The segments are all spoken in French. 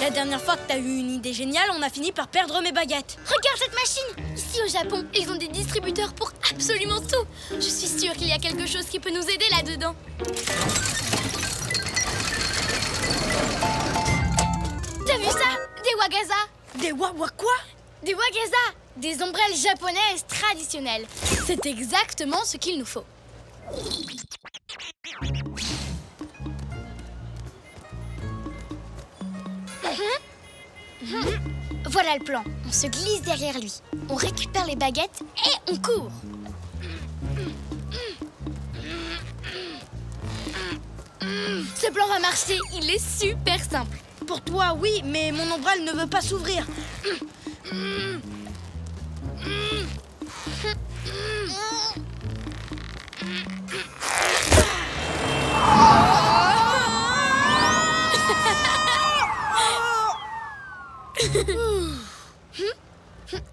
La dernière fois que t'as eu une idée géniale, on a fini par perdre mes baguettes. Regarde cette machine! Ici au Japon, ils ont des distributeurs pour absolument tout. Je suis sûre qu'il y a quelque chose qui peut nous aider là-dedans. T'as vu ça? Des wagaza! Des wawa quoi? Des wagaza! Des ombrelles japonaises traditionnelles. C'est exactement ce qu'il nous faut. Voilà le plan. On se glisse derrière lui. On récupère les baguettes et on court. Ce plan va marcher. Il est super simple. Pour toi, oui, mais mon ombrelle ne veut pas s'ouvrir.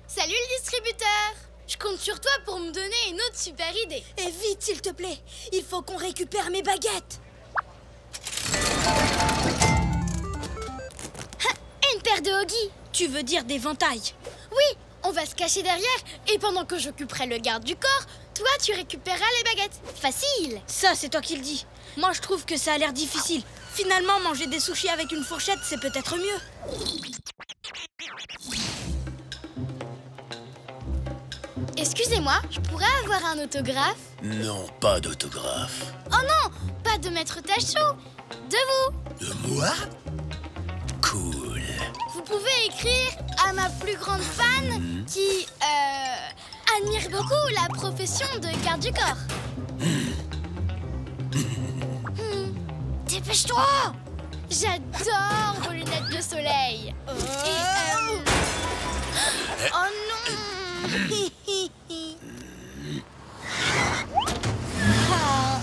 Salut le distributeur! Je compte sur toi pour me donner une autre super idée. Et vite, s'il te plaît. Il faut qu'on récupère mes baguettes. Une paire de hoggies. Tu veux dire d'éventail? Oui, on va se cacher derrière et pendant que j'occuperai le garde du corps, toi tu récupéreras les baguettes. Facile! Ça, c'est toi qui le dis. Moi, je trouve que ça a l'air difficile. Finalement, manger des sushis avec une fourchette, c'est peut-être mieux. Excusez-moi, je pourrais avoir un autographe? Non, pas d'autographe. Oh non, pas de Maître Tachou, de vous. De moi? Cool. Vous pouvez écrire à ma plus grande fan qui admire beaucoup la profession de garde du corps. Dépêche-toi! J'adore vos lunettes de soleil. Oh non! Ah,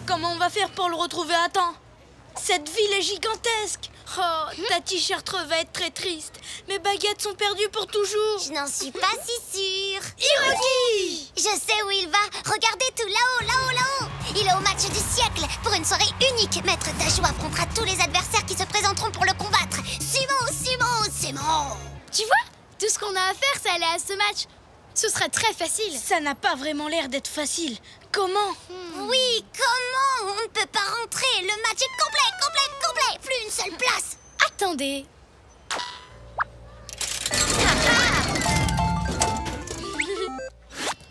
comment on va faire pour le retrouver à temps? Cette ville est gigantesque. Oh, ta t-shirt va être très triste. Mes baguettes sont perdues pour toujours. Je n'en suis pas si sûre. Hiroki! Je sais où il va. Regardez tout là-haut, là-haut, là-haut. Il est au match du siècle. Pour une soirée unique, Maître Tachou affrontera tous les adversaires qui se présenteront pour le combattre. Simon. Tu vois? Tout ce qu'on a à faire, c'est aller à ce match. Ce sera très facile. Ça n'a pas vraiment l'air d'être facile. Comment? Oui, comment? On ne peut pas rentrer. Le match est complet. Plus une seule place. Attendez.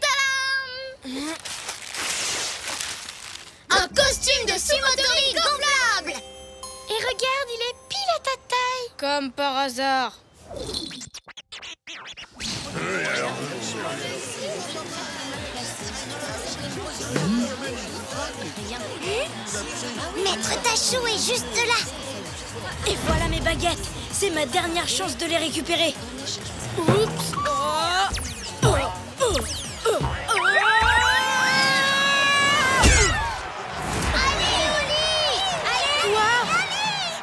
Tadam! Un costume de sumotori gonflable. Et regarde, il est pile à ta taille. Comme par hasard. Maître Tachou est juste là. Et voilà mes baguettes. C'est ma dernière chance de les récupérer. Oups. Allez, Oli! Allez!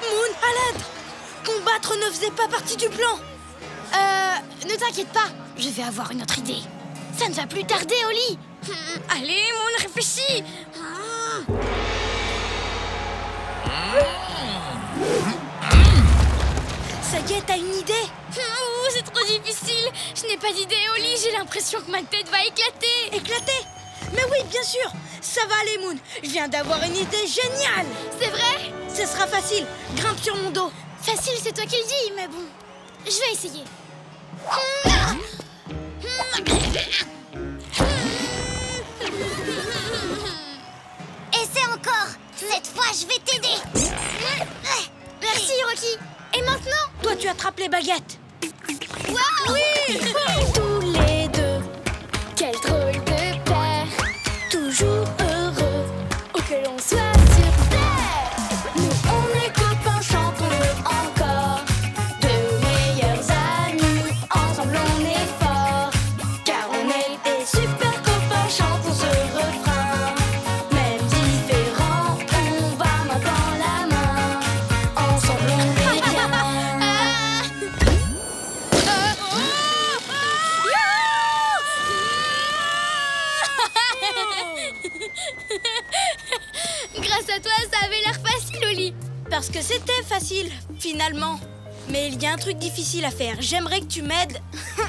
Moon, à l'aide! Combattre ne faisait pas partie du plan. Ne t'inquiète pas, je vais avoir une autre idée. Ça ne va plus tarder, Oli. Allez, Moon, réfléchis. Ça y est, t'as une idée? C'est trop difficile. Je n'ai pas d'idée, Oli. J'ai l'impression que ma tête va éclater. Éclater? Mais oui, bien sûr. Ça va aller, Moon. Je viens d'avoir une idée géniale. C'est vrai? Ce sera facile. Grimpe sur mon dos. Facile, c'est toi qui le dis, mais bon. Je vais essayer. Essaie encore. Cette fois, je vais t'aider. Merci, Hiroki. Et maintenant? Toi, tu attrapes les baguettes. Waouh! Oui! Tous les deux, quel drôle de paire. Toujours heureux, où que l'on soit sur terre. Nous, on est copains, chantons-le encore. Deux meilleurs amis, ensemble on est forts. Car on est des super copains, chantons ce refrain. Même différents, on va main dans la main. Ensemble on est bien. Grâce à toi, ça avait l'air facile, Oli. Parce que c'était facile, finalement. Mais il y a un truc difficile à faire. J'aimerais que tu m'aides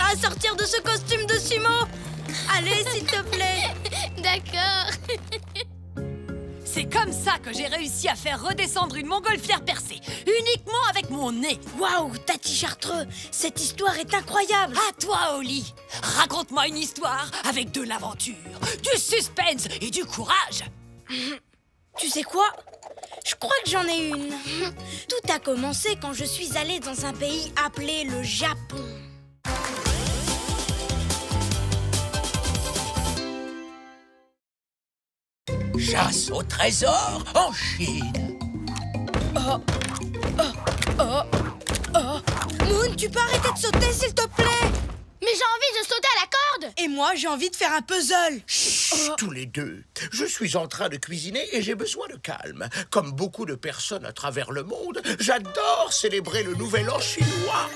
à sortir de ce costume de sumo. Allez, s'il te plaît. D'accord. C'est comme ça que j'ai réussi à faire redescendre une montgolfière percée, uniquement avec mon nez. Waouh, Tati Chartreux, cette histoire est incroyable. À toi, Oli. Raconte-moi une histoire avec de l'aventure, du suspense et du courage. Tu sais quoi? Je crois que j'en ai une. Tout a commencé quand je suis allée dans un pays appelé le Japon. Chasse au trésor en Chine. Moon, tu peux arrêter de sauter, s'il te plaît? Mais j'ai envie de sauter à la corde. Et moi, j'ai envie de faire un puzzle. Chut, tous les deux. Je suis en train de cuisiner et j'ai besoin de calme. Comme beaucoup de personnes à travers le monde, j'adore célébrer le Nouvel An chinois.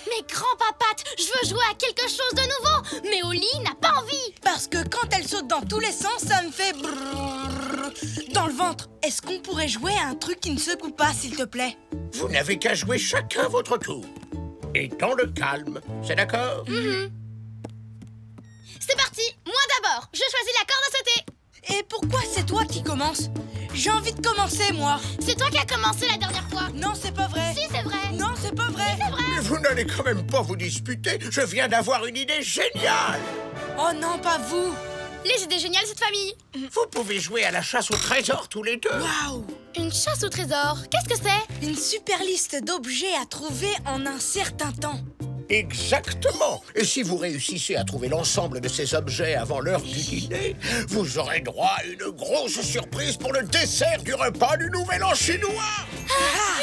Mais grand-papate, je veux jouer à quelque chose de nouveau. Mais Oli n'a pas envie. Parce que quand elle saute dans tous les sens, ça me fait brrrr dans le ventre. Est-ce qu'on pourrait jouer à un truc qui ne secoue pas, s'il te plaît? Vous n'avez qu'à jouer chacun votre tour. Et dans le calme, c'est d'accord? C'est parti. Moi d'abord. Je choisis la corde à sauter. Et pourquoi c'est toi qui commences? J'ai envie de commencer, moi. C'est toi qui as commencé la dernière fois. Non, c'est pas vrai. Si, c'est vrai. Non, c'est pas vrai. C'est vrai. Mais vous n'allez quand même pas vous disputer. Je viens d'avoir une idée géniale. Oh non, pas vous. Les idées géniales, cette famille. Vous pouvez jouer à la chasse au trésor tous les deux. Waouh! Une chasse au trésor. Qu'est-ce que c'est? Une super liste d'objets à trouver en un certain temps. Exactement. Et si vous réussissez à trouver l'ensemble de ces objets avant l'heure du dîner, vous aurez droit à une grosse surprise pour le dessert du repas du Nouvel An chinois.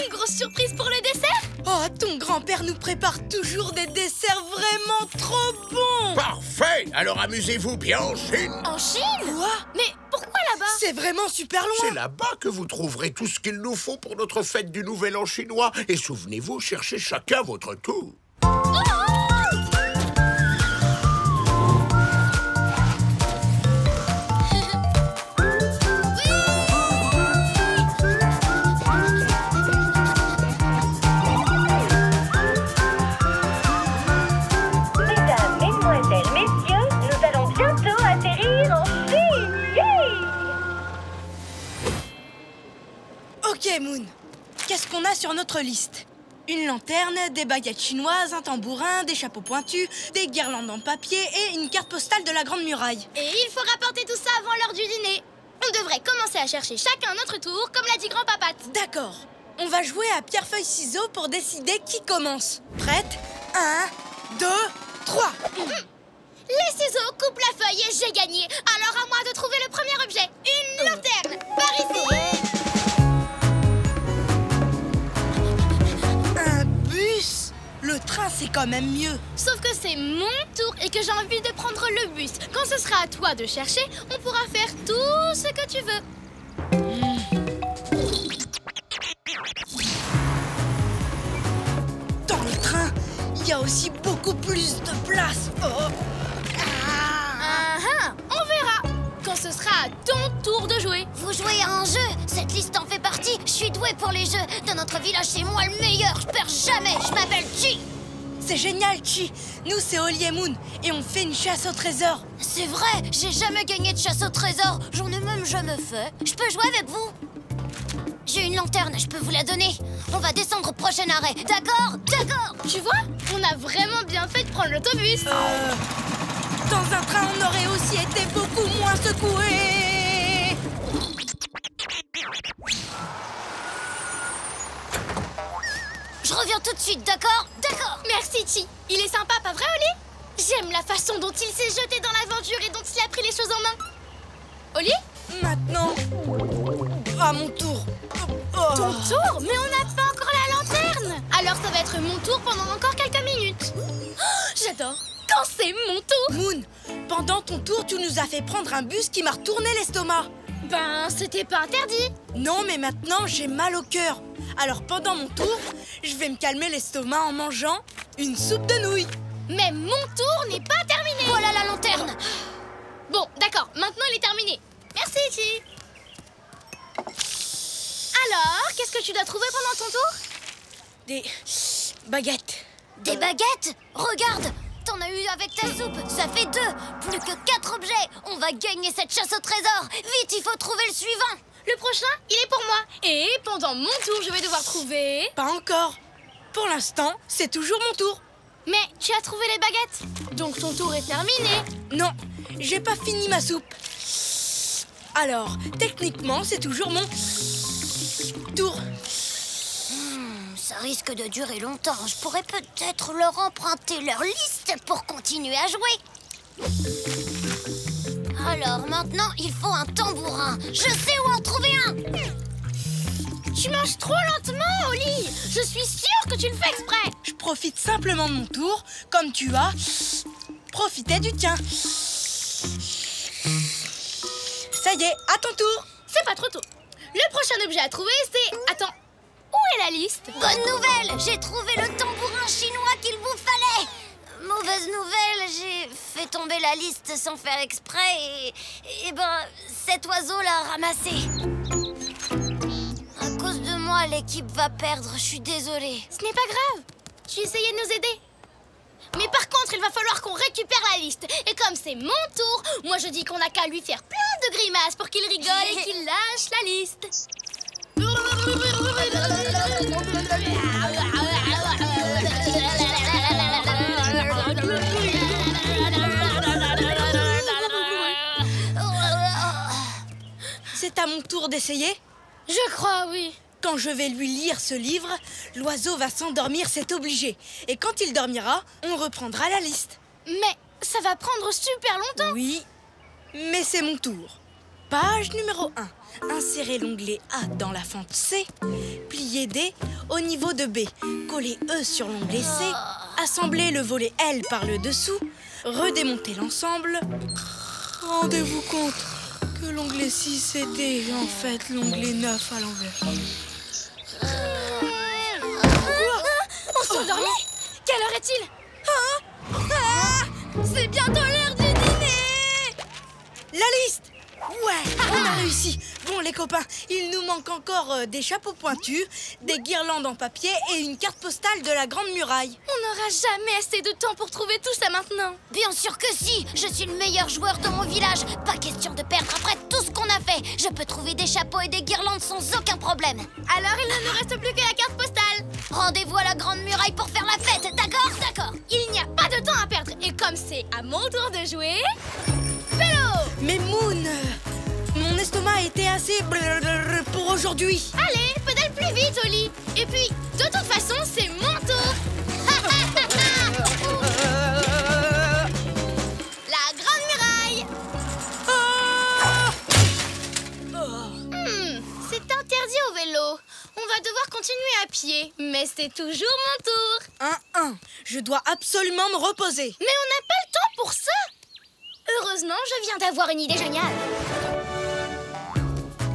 Une grosse surprise pour le dessert? Oh, ton grand-père nous prépare toujours des desserts vraiment trop bons. Parfait. Alors amusez-vous bien en Chine. En Chine? Quoi? Mais pourquoi là-bas? C'est vraiment super C'est loin. là-bas que vous trouverez tout ce qu'il nous faut pour notre fête du Nouvel An chinois. Et souvenez-vous, cherchez chacun votre tour. Mesdames, mesdemoiselles, messieurs, nous allons bientôt atterrir en Chine. Ok, Moon. Qu'est-ce qu'on a sur notre liste? Une lanterne, des baguettes chinoises, un tambourin, des chapeaux pointus, des guirlandes en papier et une carte postale de la Grande Muraille. Et il faut rapporter tout ça avant l'heure du dîner. On devrait commencer à chercher chacun notre tour, comme l'a dit grand-papate. D'accord. On va jouer à pierre-feuille-ciseaux pour décider qui commence. Prête? 1, 2, 3. Les ciseaux coupent la feuille et j'ai gagné. Alors à moi de trouver le premier objet. Une lanterne. Par ici. Un bus? Le train, c'est quand même mieux. Sauf que c'est mon tour et que j'ai envie de prendre le bus. Quand ce sera à toi de chercher, on pourra faire tout ce que tu veux. Dans le train, il y a aussi beaucoup plus de place. Oh. On verra quand ce sera à ton tour de jouer. Vous jouez à un jeu. Cette liste en fait partie. Je suis douée pour les jeux. Dans notre village, c'est moi le meilleur. Je perds jamais. Je m'appelle Chi. C'est génial, Chi. Nous, c'est Oli et Moon et on fait une chasse au trésor. C'est vrai. J'ai jamais gagné de chasse au trésor. J'en ai même jamais fait. Je peux jouer avec vous? J'ai une lanterne. Je peux vous la donner. On va descendre au prochain arrêt. D'accord? D'accord. Tu vois, on a vraiment bien fait de prendre l'autobus. Dans un train, on aurait aussi été beaucoup moins secoués. Je reviens tout de suite, d'accord? D'accord. Merci, Chi. Il est sympa, pas vrai, Oli? J'aime la façon dont il s'est jeté dans l'aventure et dont il a pris les choses en main. Oli? Maintenant, à mon tour. Oh. Ton tour? Mais on n'a pas encore la lanterne. Alors ça va être mon tour pendant encore quelques minutes. Oh, j'adore. Quand c'est mon tour? Moon, pendant ton tour, tu nous as fait prendre un bus qui m'a retourné l'estomac. Ben, c'était pas interdit. Non, mais maintenant, j'ai mal au cœur. Alors pendant mon tour, je vais me calmer l'estomac en mangeant une soupe de nouilles. Mais mon tour n'est pas terminé. Voilà la lanterne. Bon, d'accord. Maintenant, il est terminé. Merci, Chi. Alors, qu'est-ce que tu dois trouver pendant ton tour? Baguette. Des baguettes? Regarde! T'en as eu avec ta soupe, ça fait 2. Plus que 4 objets. On va gagner cette chasse au trésor. Vite, il faut trouver le suivant. Le prochain, il est pour moi. Et pendant mon tour, je vais devoir trouver... Pas encore. Pour l'instant, c'est toujours mon tour. Mais tu as trouvé les baguettes. Donc ton tour est terminé. Non, j'ai pas fini ma soupe. Alors, techniquement, c'est toujours mon tour. Ça risque de durer longtemps. Je pourrais peut-être leur emprunter leur liste pour continuer à jouer. Alors maintenant, il faut un tambourin. Je sais où en trouver un. Tu manges trop lentement, Oli. Je suis sûre que tu le fais exprès. Je profite simplement de mon tour, comme tu as profité du tien. Ça y est, à ton tour. C'est pas trop tôt. Le prochain objet à trouver, c'est... Attends, où est la liste? Bonne nouvelle, j'ai trouvé le tambourin chinois qu'il vous fallait. Mauvaise nouvelle, j'ai fait tomber la liste sans faire exprès et ben, cet oiseau l'a ramassé. À cause de moi, l'équipe va perdre, je suis désolée. Ce n'est pas grave. Tu essayais de nous aider. Mais par contre, il va falloir qu'on récupère la liste. Et comme c'est mon tour, moi je dis qu'on n'a qu'à lui faire plein de grimaces pour qu'il rigole et qu'il lâche la liste. C'est à mon tour d'essayer. Je crois, oui. Quand je vais lui lire ce livre, l'oiseau va s'endormir, c'est obligé. Et quand il dormira, on reprendra la liste. Mais ça va prendre super longtemps. Oui, mais c'est mon tour. Page numéro 1. Insérez l'onglet A dans la fente C. Pliez D au niveau de B. Collez E sur l'onglet C. Assemblez le volet L par le dessous. Redémontez l'ensemble. Rendez-vous compte que l'onglet 6 était en fait l'onglet 9 à l'envers. On s'endormit. Quelle heure est-il? C'est bientôt l'heure du dîner. La liste! Ouais, on a réussi. Bon, les copains, il nous manque encore des chapeaux pointus, des guirlandes en papier et une carte postale de la Grande Muraille. On n'aura jamais assez de temps pour trouver tout ça maintenant. Bien sûr que si, je suis le meilleur joueur de mon village. Pas question de perdre après tout ce qu'on a fait. Je peux trouver des chapeaux et des guirlandes sans aucun problème. Alors il ne nous reste plus que la carte postale. Rendez-vous à la Grande Muraille pour faire la fête, d'accord? D'accord. Il n'y a pas de temps à perdre. Et comme c'est à mon tour de jouer... Vélo! Mais Moon, mon estomac était assez pour aujourd'hui. Allez, pédale plus vite, Oli. Et puis, de toute façon, c'est mon tour. La Grande Muraille. C'est interdit au vélo. On va devoir continuer à pied. Mais c'est toujours mon tour. Je dois absolument me reposer. Mais on n'a pas le temps pour ça. Heureusement, je viens d'avoir une idée géniale.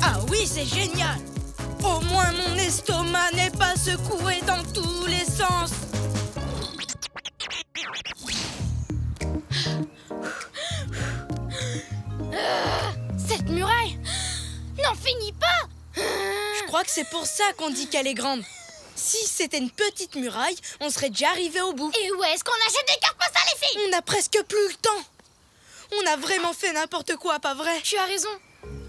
Ah oui, c'est génial. Au moins mon estomac n'est pas secoué dans tous les sens. Cette muraille n'en finit pas. Je crois que c'est pour ça qu'on dit qu'elle est grande. Si c'était une petite muraille, on serait déjà arrivé au bout. Et où est-ce qu'on achète des cartes postales, les filles? On n'a presque plus le temps. On a vraiment fait n'importe quoi, pas vrai? Tu as raison.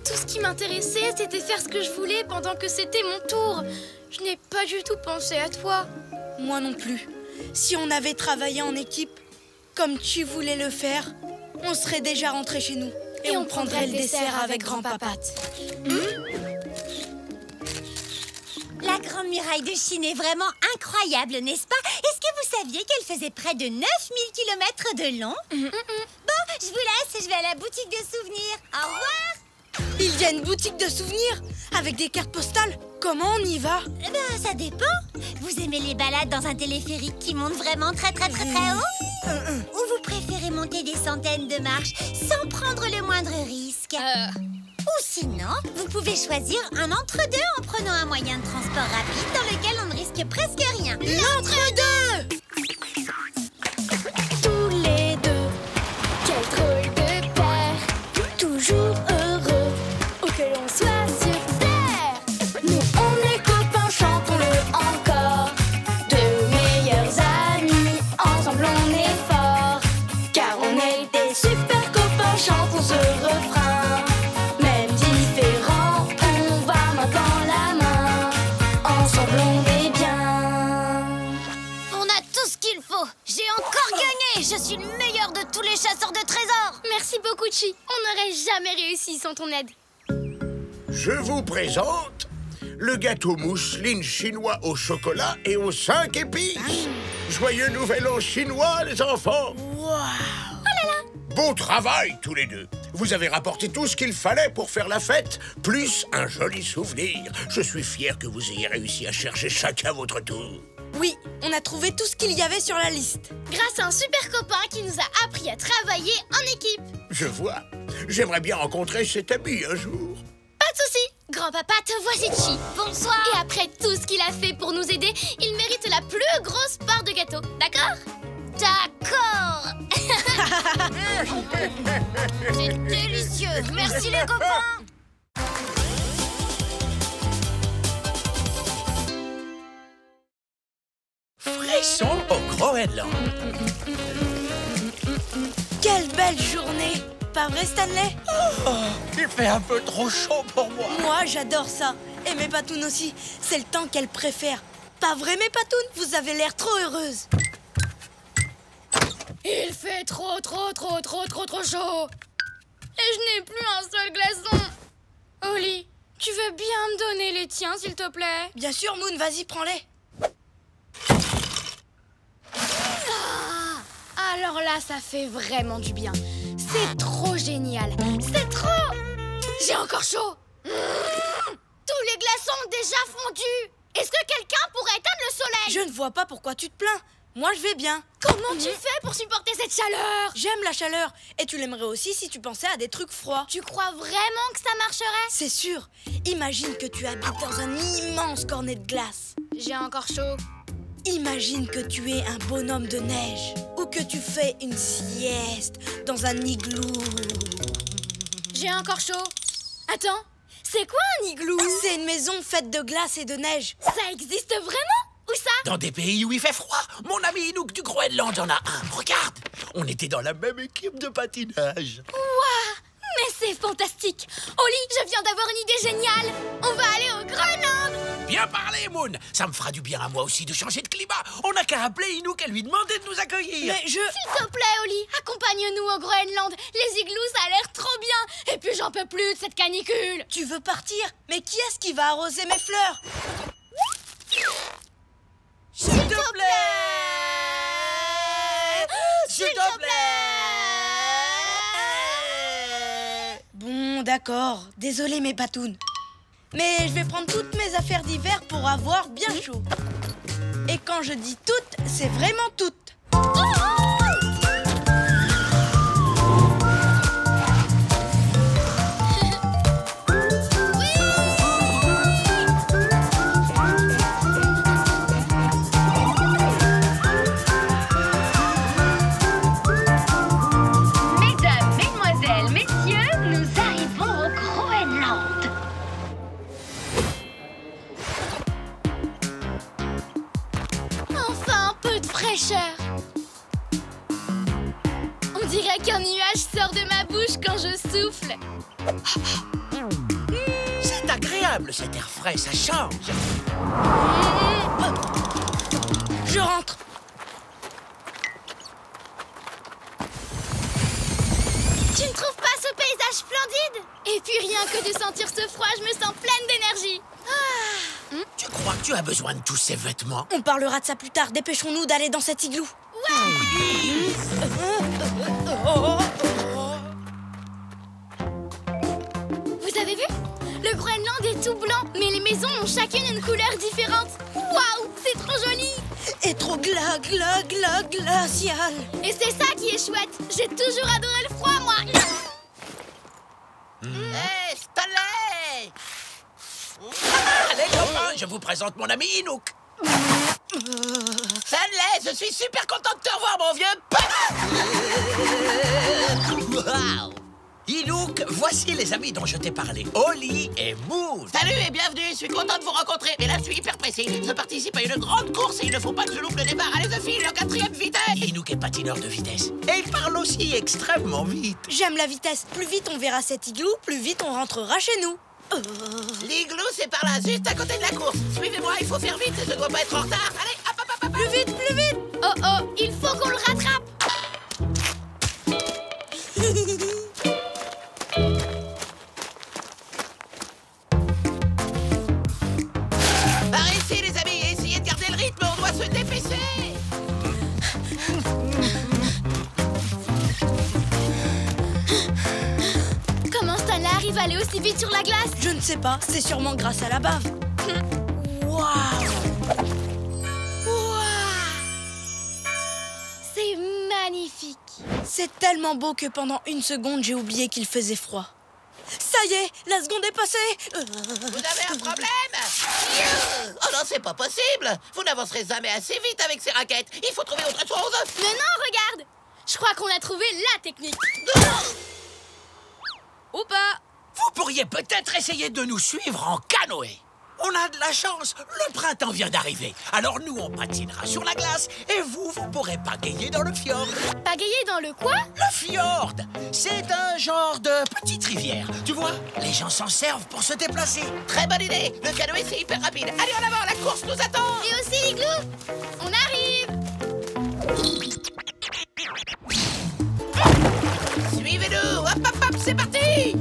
Tout ce qui m'intéressait, c'était faire ce que je voulais pendant que c'était mon tour. Je n'ai pas du tout pensé à toi. Moi non plus. Si on avait travaillé en équipe, comme tu voulais le faire, on serait déjà rentré chez nous. Et on prendrait le dessert avec grand-papa. La Grande Muraille de Chine est vraiment incroyable, n'est-ce pas? Est-ce que vous saviez qu'elle faisait près de 9000 km de long? Bon, je vous laisse, je vais à la boutique de souvenirs. Au revoir. Il y a une boutique de souvenirs avec des cartes postales. Comment on y va? Eh ben, ça dépend. Vous aimez les balades dans un téléphérique qui monte vraiment très haut? Ou vous préférez monter des centaines de marches sans prendre le moindre risque? Ou sinon, vous pouvez choisir un entre-deux en prenant un moyen de transport rapide dans lequel on ne risque presque rien. L'entre-deux! Tous les deux, quel drôle de paire, toujours heureux, où que l'on soit sur terre. Nous on est copains, chantons-le encore, de meilleurs J'ai encore gagné. Je suis le meilleur de tous les chasseurs de trésors. Merci beaucoup, Chi. On n'aurait jamais réussi sans ton aide. Je vous présente le gâteau mousseline chinois au chocolat et aux 5 épices. Joyeux nouvel an chinois, les enfants. Bon travail, tous les deux. Vous avez rapporté tout ce qu'il fallait pour faire la fête, plus un joli souvenir. Je suis fier que vous ayez réussi à chercher chacun votre tour. Oui, on a trouvé tout ce qu'il y avait sur la liste. Grâce à un super copain qui nous a appris à travailler en équipe. Je vois. J'aimerais bien rencontrer cet ami un jour. Pas de souci. Grand-papa, te voici, Chi. Bonsoir. Et après tout ce qu'il a fait pour nous aider, il mérite la plus grosse part de gâteau. D'accord? D'accord. C'est délicieux. Merci les copains. Frisson au Groenland. Quelle belle journée! Pas vrai, Stanley? Oh, il fait un peu trop chaud pour moi. Moi, j'adore ça. Et mes patounes aussi. C'est le temps qu'elles préfèrent. Pas vrai, mes patounes? Vous avez l'air trop heureuses. Il fait trop chaud. Et je n'ai plus un seul glaçon. Oli, tu veux bien me donner les tiens, s'il te plaît? Bien sûr, Moon, vas-y, prends-les. Alors là, ça fait vraiment du bien. C'est trop génial. C'est trop... J'ai encore chaud. Tous les glaçons ont déjà fondu. Est-ce que quelqu'un pourrait éteindre le soleil? Je ne vois pas pourquoi tu te plains. Moi, je vais bien. Comment tu fais pour supporter cette chaleur? J'aime la chaleur. Et tu l'aimerais aussi si tu pensais à des trucs froids. Tu crois vraiment que ça marcherait? C'est sûr. Imagine que tu habites dans un immense cornet de glace. J'ai encore chaud. Imagine que tu es un bonhomme de neige ou que tu fais une sieste dans un igloo. J'ai encore chaud. Attends, c'est quoi un igloo? C'est une maison faite de glace et de neige. Ça existe vraiment? Où ça? Dans des pays où il fait froid. Mon ami Inouk du Groenland en a un. Regarde, on était dans la même équipe de patinage. Waouh! Mais c'est fantastique! Oli, je viens d'avoir une idée géniale! On va aller au Groenland! Bien parlé, Moon. Ça me fera du bien à moi aussi de changer de climat. On n'a qu'à appeler Inouk et lui demander de nous accueillir. Mais S'il te plaît, Oli, accompagne-nous au Groenland. Les igloos, ça a l'air trop bien. Et puis j'en peux plus de cette canicule. Tu veux partir? Mais qui est-ce qui va arroser mes fleurs? S'il te plaît! S'il te plaît! Bon, d'accord. Désolé, mes patounes. Mais je vais prendre toutes mes affaires d'hiver pour avoir bien chaud. Et quand je dis toutes, c'est vraiment toutes. Mesdames, mesdemoiselles, messieurs, nous arrivons au Groenland. Enfin, un peu de fraîcheur. On dirait qu'un nuage sort de ma bouche quand je souffle. C'est agréable cet air frais, ça change. Je rentre. Tu ne trouves pas ce paysage splendide? Et puis rien que de sentir ce froid, je me sens pleine d'énergie. Tu crois que tu as besoin de tous ces vêtements? On parlera de ça plus tard. Dépêchons-nous d'aller dans cet igloo. Vous avez vu? Le Groenland est tout blanc, mais les maisons ont chacune une couleur différente. Waouh, c'est trop joli! Et trop glacial. Et c'est ça qui est chouette. J'ai toujours adoré le froid, moi. Hé, Stanley! Allez, copains, je vous présente mon ami Inouk. Stanley, je suis super content de te revoir, mon vieux. Wow! Inouk, voici les amis dont je t'ai parlé, Oli et Moon. Salut et bienvenue, je suis content de vous rencontrer. Et là, je suis hyper pressé. Je participe à une grande course et il ne faut pas que je loupe le départ. Allez, je file, 4e vitesse. Inouk est patineur de vitesse. Et il parle aussi extrêmement vite. J'aime la vitesse. Plus vite on verra cet igloo, plus vite on rentrera chez nous. L'igloo, c'est par là, juste à côté de la course. Suivez-moi, il faut faire vite, je ne dois pas être en retard. Allez, hop, hop, hop, hop. Plus vite, plus vite. Oh oh, il faut qu'on le rattrape. Par ici, les amis, essayez de garder le rythme, on doit se dépêcher. Comment Stanley arrive à aller aussi vite sur la glace? Je ne sais pas, c'est sûrement grâce à la bave. Waouh! C'est magnifique. C'est tellement beau que pendant une seconde, j'ai oublié qu'il faisait froid. Ça y est, la seconde est passée. Vous avez un problème? Oh non, c'est pas possible. Vous n'avancerez jamais assez vite avec ces raquettes. Il faut trouver autre chose. Mais non, regarde. Je crois qu'on a trouvé la technique. Ou pas. Vous pourriez peut-être essayer de nous suivre en canoë. On a de la chance, le printemps vient d'arriver. Alors nous, on patinera sur la glace et vous pourrez pagayer dans le fjord. Pagayer dans le quoi? Le fjord, c'est un genre de petite rivière. Tu vois, les gens s'en servent pour se déplacer. Très bonne idée. Le canoë, c'est hyper rapide. Allez, en avant, la course nous attend. Et aussi l'igloo. On arrive. Suivez-nous. Hop, hop, hop, c'est parti.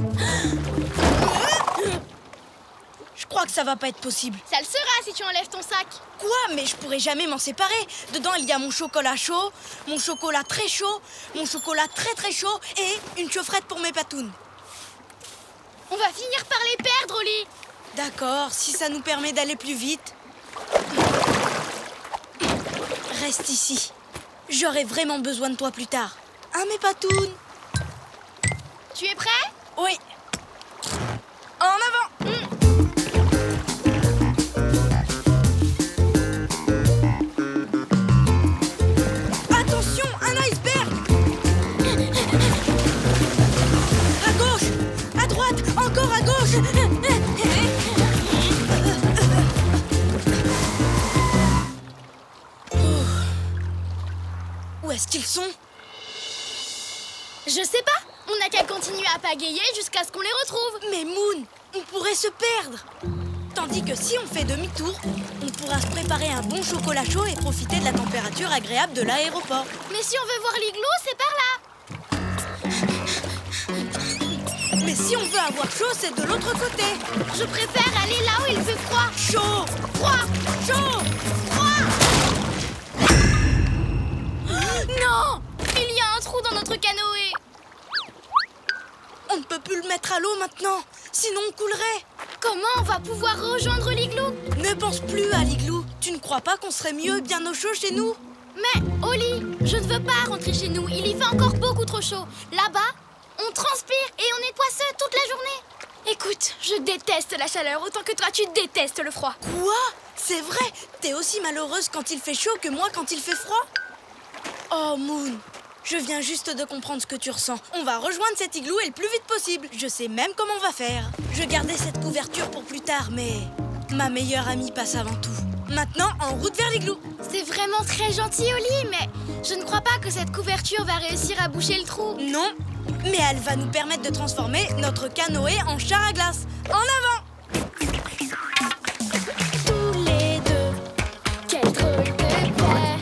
Je crois que ça va pas être possible. Ça le sera si tu enlèves ton sac. Quoi? Mais je pourrais jamais m'en séparer. Dedans, il y a mon chocolat chaud, mon chocolat très chaud, mon chocolat très très chaud et une chaufferette pour mes patounes. On va finir par les perdre, Oli. D'accord, si ça nous permet d'aller plus vite. Reste ici. J'aurai vraiment besoin de toi plus tard. Hein, mes patounes? Tu es prêt? Oui. En avant. Attention, un iceberg. À gauche, à droite, encore à gauche. Où est-ce qu'ils sont? Je sais pas. On n'a qu'à continuer à pagayer jusqu'à ce qu'on les retrouve. Mais Moon, on pourrait se perdre. Tandis que si on fait demi-tour, on pourra se préparer un bon chocolat chaud et profiter de la température agréable de l'aéroport. Mais si on veut voir l'igloo, c'est par là. Mais si on veut avoir chaud, c'est de l'autre côté. Je préfère aller là où il fait froid. Chaud, Froid. chaud. Froid. Non! Il y a un trou dans notre canoë. On ne peut plus le mettre à l'eau maintenant, sinon on coulerait. Comment on va pouvoir rejoindre l'igloo? Ne pense plus à l'igloo. Tu ne crois pas qu'on serait mieux bien au chaud chez nous? Mais, Oli, je ne veux pas rentrer chez nous. Il y fait encore beaucoup trop chaud. Là-bas, on transpire et on est poisseux toute la journée. Écoute, je déteste la chaleur autant que toi, tu détestes le froid. Quoi? C'est vrai? T'es aussi malheureuse quand il fait chaud que moi quand il fait froid? Oh, Moon, je viens juste de comprendre ce que tu ressens. On va rejoindre cet igloo et le plus vite possible. Je sais même comment on va faire. Je gardais cette couverture pour plus tard, mais ma meilleure amie passe avant tout. Maintenant, en route vers l'igloo. C'est vraiment très gentil, Oli, mais je ne crois pas que cette couverture va réussir à boucher le trou. Non, mais elle va nous permettre de transformer notre canoë en char à glace. En avant! Tous les deux, quel drôle de père,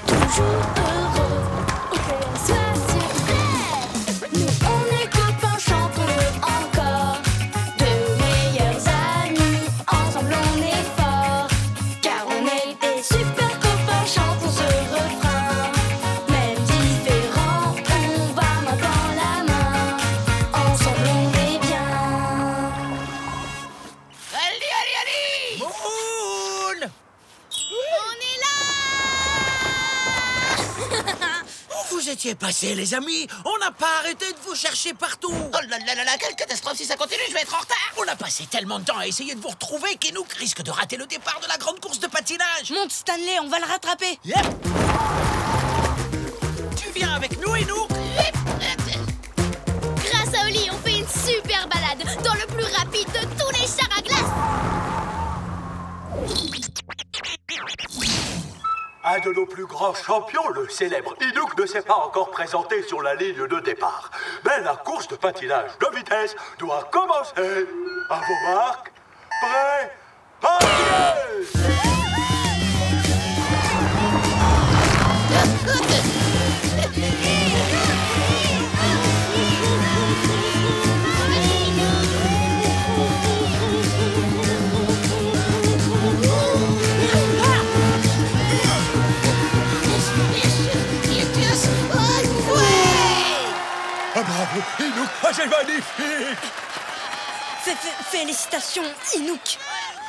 toujours heureux, où que l'on soit sur terre. Nous on est copains, chantons-le encore, deux meilleurs amis, ensemble on est forts, car on est des super copains, chantons ce refrain. Même différents, on va main dans la main, ensemble on est bien. Allez, allez, allez. Moon! On est là! Où vous étiez passés, les amis? On n'a pas arrêté de vous chercher partout. Oh là là là là, quelle catastrophe. Si ça continue, je vais être en retard. On a passé tellement de temps à essayer de vous retrouver qu'Enouk risque de rater le départ de la grande course de patinage. Monte, Stanley, on va le rattraper. Yep. Tu viens avec nous, Enouk? Grâce à Oli, on fait une super balade dans le plus rapide de tous les chars à glace. Un de nos plus grands champions, le célèbre Enouk, ne s'est pas encore présenté sur la ligne de départ. Mais la course de patinage de vitesse doit commencer. À vos marques, prêts, partez! bravo, Inouk, c'est magnifique. Félicitations, Inouk.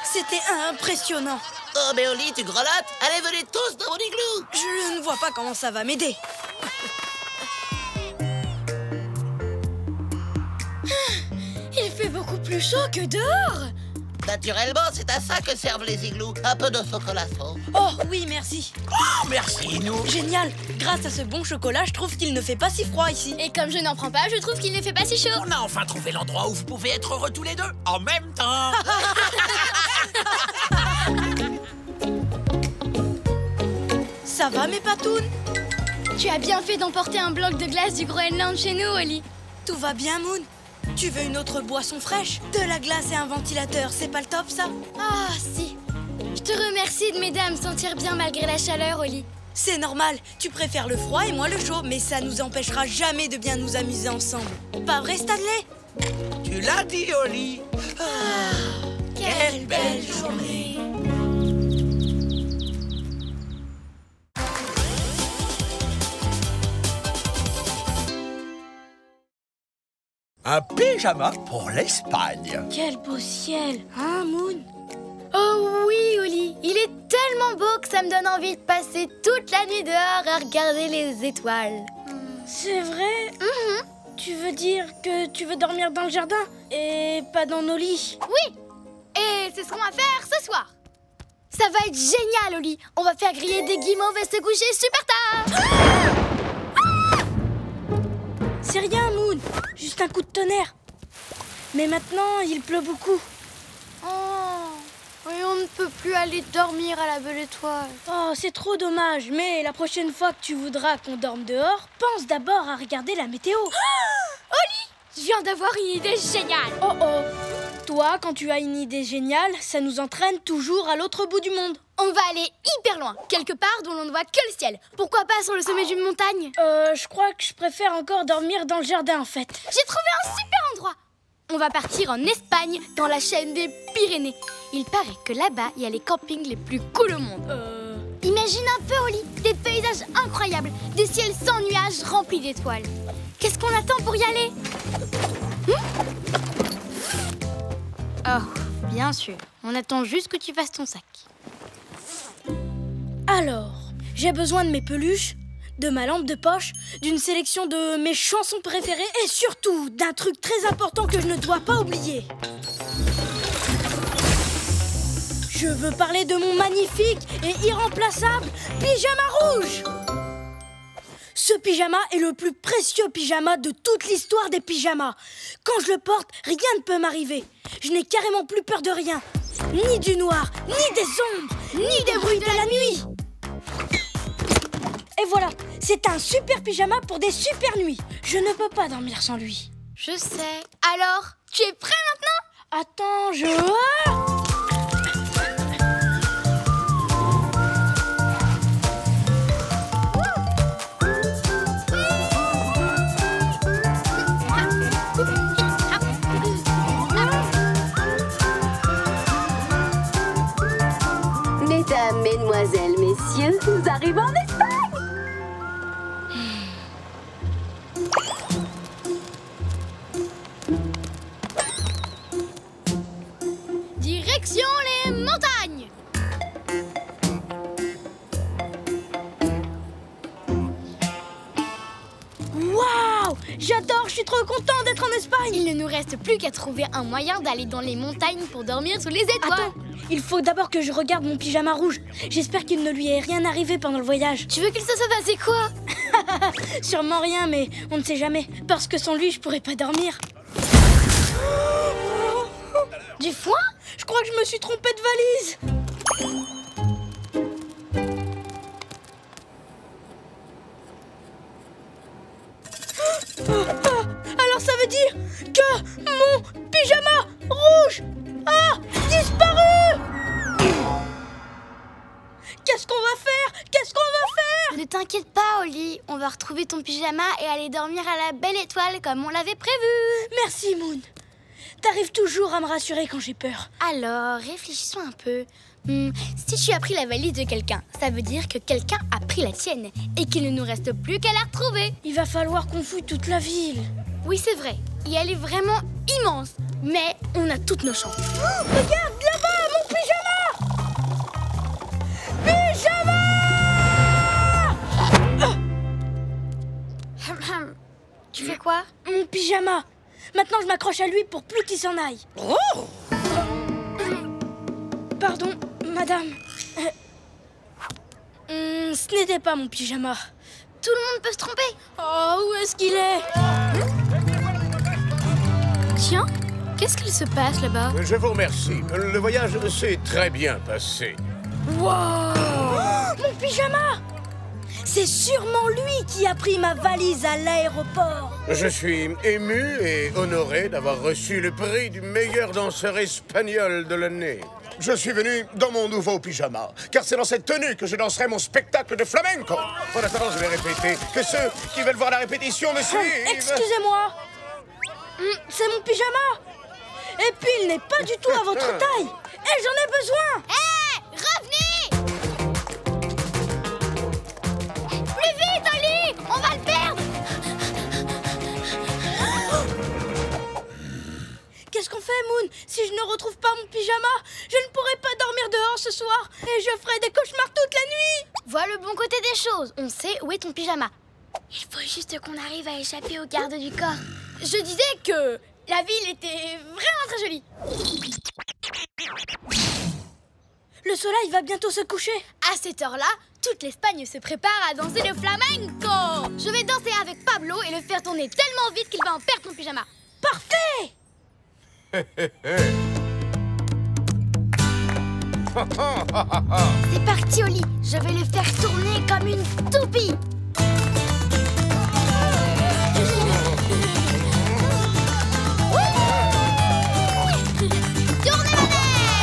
C'était impressionnant. Oh, mais Oli, tu grelottes? Allez, venez tous dans mon igloo. Je ne vois pas comment ça va m'aider. Il fait beaucoup plus chaud que dehors. Naturellement, c'est à ça que servent les igloos. Un peu de chocolat chaud. Oh oui, merci. Oh, merci, Inouk. Génial. Grâce à ce bon chocolat, je trouve qu'il ne fait pas si froid ici. Et comme je n'en prends pas, je trouve qu'il ne fait pas si chaud. On a enfin trouvé l'endroit où vous pouvez être heureux tous les deux, en même temps. Ça va, mes patounes? Tu as bien fait d'emporter un bloc de glace du Groenland chez nous, Oli. Tout va bien, Moon? Tu veux une autre boisson fraîche? De la glace et un ventilateur, c'est pas le top, ça? Ah, si. Je te remercie de m'aider à me sentir bien malgré la chaleur, Oli. C'est normal, tu préfères le froid et moi le chaud, mais ça nous empêchera jamais de bien nous amuser ensemble. Pas vrai, Stanley? Tu l'as dit, Oli. Quelle belle journée! Un pyjama pour l'Espagne. Quel beau ciel, hein, Moon? Oh oui, Oli, il est tellement beau que ça me donne envie de passer toute la nuit dehors à regarder les étoiles. C'est vrai? Tu veux dire que tu veux dormir dans le jardin et pas dans nos lits? Oui, et c'est ce qu'on va faire ce soir. Ça va être génial, Oli. On va faire griller des guimauves et se coucher super tard. C'est rien, Moon. Juste un coup de tonnerre. Mais maintenant, il pleut beaucoup. Oh, et on ne peut plus aller dormir à la belle étoile. Oh, c'est trop dommage. Mais la prochaine fois que tu voudras qu'on dorme dehors, pense d'abord à regarder la météo. Oli, je viens d'avoir une idée géniale. Oh oh. Toi, quand tu as une idée géniale, ça nous entraîne toujours à l'autre bout du monde. On va aller hyper loin, quelque part d'où l'on ne voit que le ciel. Pourquoi pas sur le sommet d'une montagne? Je crois que je préfère encore dormir dans le jardin, en fait. J'ai trouvé un super endroit. On va partir en Espagne, dans la chaîne des Pyrénées. Il paraît que là-bas, il y a les campings les plus cool au monde. Imagine un peu, Oli, des paysages incroyables, des ciels sans nuages remplis d'étoiles. Qu'est-ce qu'on attend pour y aller? Oh, bien sûr. On attend juste que tu fasses ton sac. Alors, j'ai besoin de mes peluches, de ma lampe de poche, d'une sélection de mes chansons préférées et surtout d'un truc très important que je ne dois pas oublier. Je veux parler de mon magnifique et irremplaçable pyjama rouge. Ce pyjama est le plus précieux pyjama de toute l'histoire des pyjamas. Quand je le porte, rien ne peut m'arriver. Je n'ai carrément plus peur de rien. Ni du noir, ni des ombres, ni des bruits de la nuit. Et voilà, c'est un super pyjama pour des super nuits. Je ne peux pas dormir sans lui. Je sais. Alors, tu es prêt maintenant? Attends, je... Mesdames, mesdemoiselles, messieurs, nous arrivons en Espagne. Direction les montagnes. Waouh! J'adore, je suis trop content d'être en Espagne. Il ne nous reste plus qu'à trouver un moyen d'aller dans les montagnes pour dormir sous les étoiles. Attends, il faut d'abord que je regarde mon pyjama rouge. J'espère qu'il ne lui est rien arrivé pendant le voyage. Tu veux qu'il se soit passé quoi? Sûrement rien, mais on ne sait jamais. Parce que sans lui, je pourrais pas dormir. Du foin? Je crois que je me suis trompée de valise. Alors ça veut dire que mon pyjama rouge a disparu. Qu'est-ce qu'on va faire? Qu'est-ce qu'on va faire? Ne t'inquiète pas, Oli. On va retrouver ton pyjama et aller dormir à la belle étoile comme on l'avait prévu. Merci, Moon. T'arrives toujours à me rassurer quand j'ai peur. Alors, réfléchissons un peu. Si tu as pris la valise de quelqu'un, ça veut dire que quelqu'un a pris la tienne et qu'il ne nous reste plus qu'à la retrouver. Il va falloir qu'on fouille toute la ville. Oui, c'est vrai. Et elle est vraiment immense. Mais on a toutes nos chances. Oh, regarde là-bas, mon pyjama! Pyjama! Tu fais quoi? Mon pyjama. Maintenant, je m'accroche à lui pour plus qu'il s'en aille. Oh! Pardon, madame. Ce n'était pas mon pyjama. Tout le monde peut se tromper. Oh, où est-ce qu'il est? Tiens, qu'est-ce qu'il se passe là-bas? Je vous remercie. Le voyage s'est très bien passé. Wow! Mon pyjama! C'est sûrement lui qui a pris ma valise à l'aéroport. Je suis ému et honoré d'avoir reçu le prix du meilleur danseur espagnol de l'année. Je suis venu dans mon nouveau pyjama, car c'est dans cette tenue que je danserai mon spectacle de flamenco. En attendant, je vais répéter que ceux qui veulent voir la répétition me suivent. Excusez-moi. C'est mon pyjama. Et puis, il n'est pas du tout à votre taille. Et j'en ai besoin. Hé, revenez! Plus vite, Oli! On va le perdre! Qu'est-ce qu'on fait, Moon? Si je ne retrouve pas mon pyjama, je ne pourrai pas dormir dehors ce soir. Et je ferai des cauchemars toute la nuit. Vois le bon côté des choses. On sait où est ton pyjama. Il faut juste qu'on arrive à échapper aux gardes du corps. Je disais que la ville était vraiment très jolie. Le soleil va bientôt se coucher. À cette heure-là, toute l'Espagne se prépare à danser le flamenco. Je vais danser avec Pablo et le faire tourner tellement vite qu'il va en perdre ton pyjama. Parfait! C'est parti, Oli. Je vais le faire tourner comme une toupie. Tournez la neige!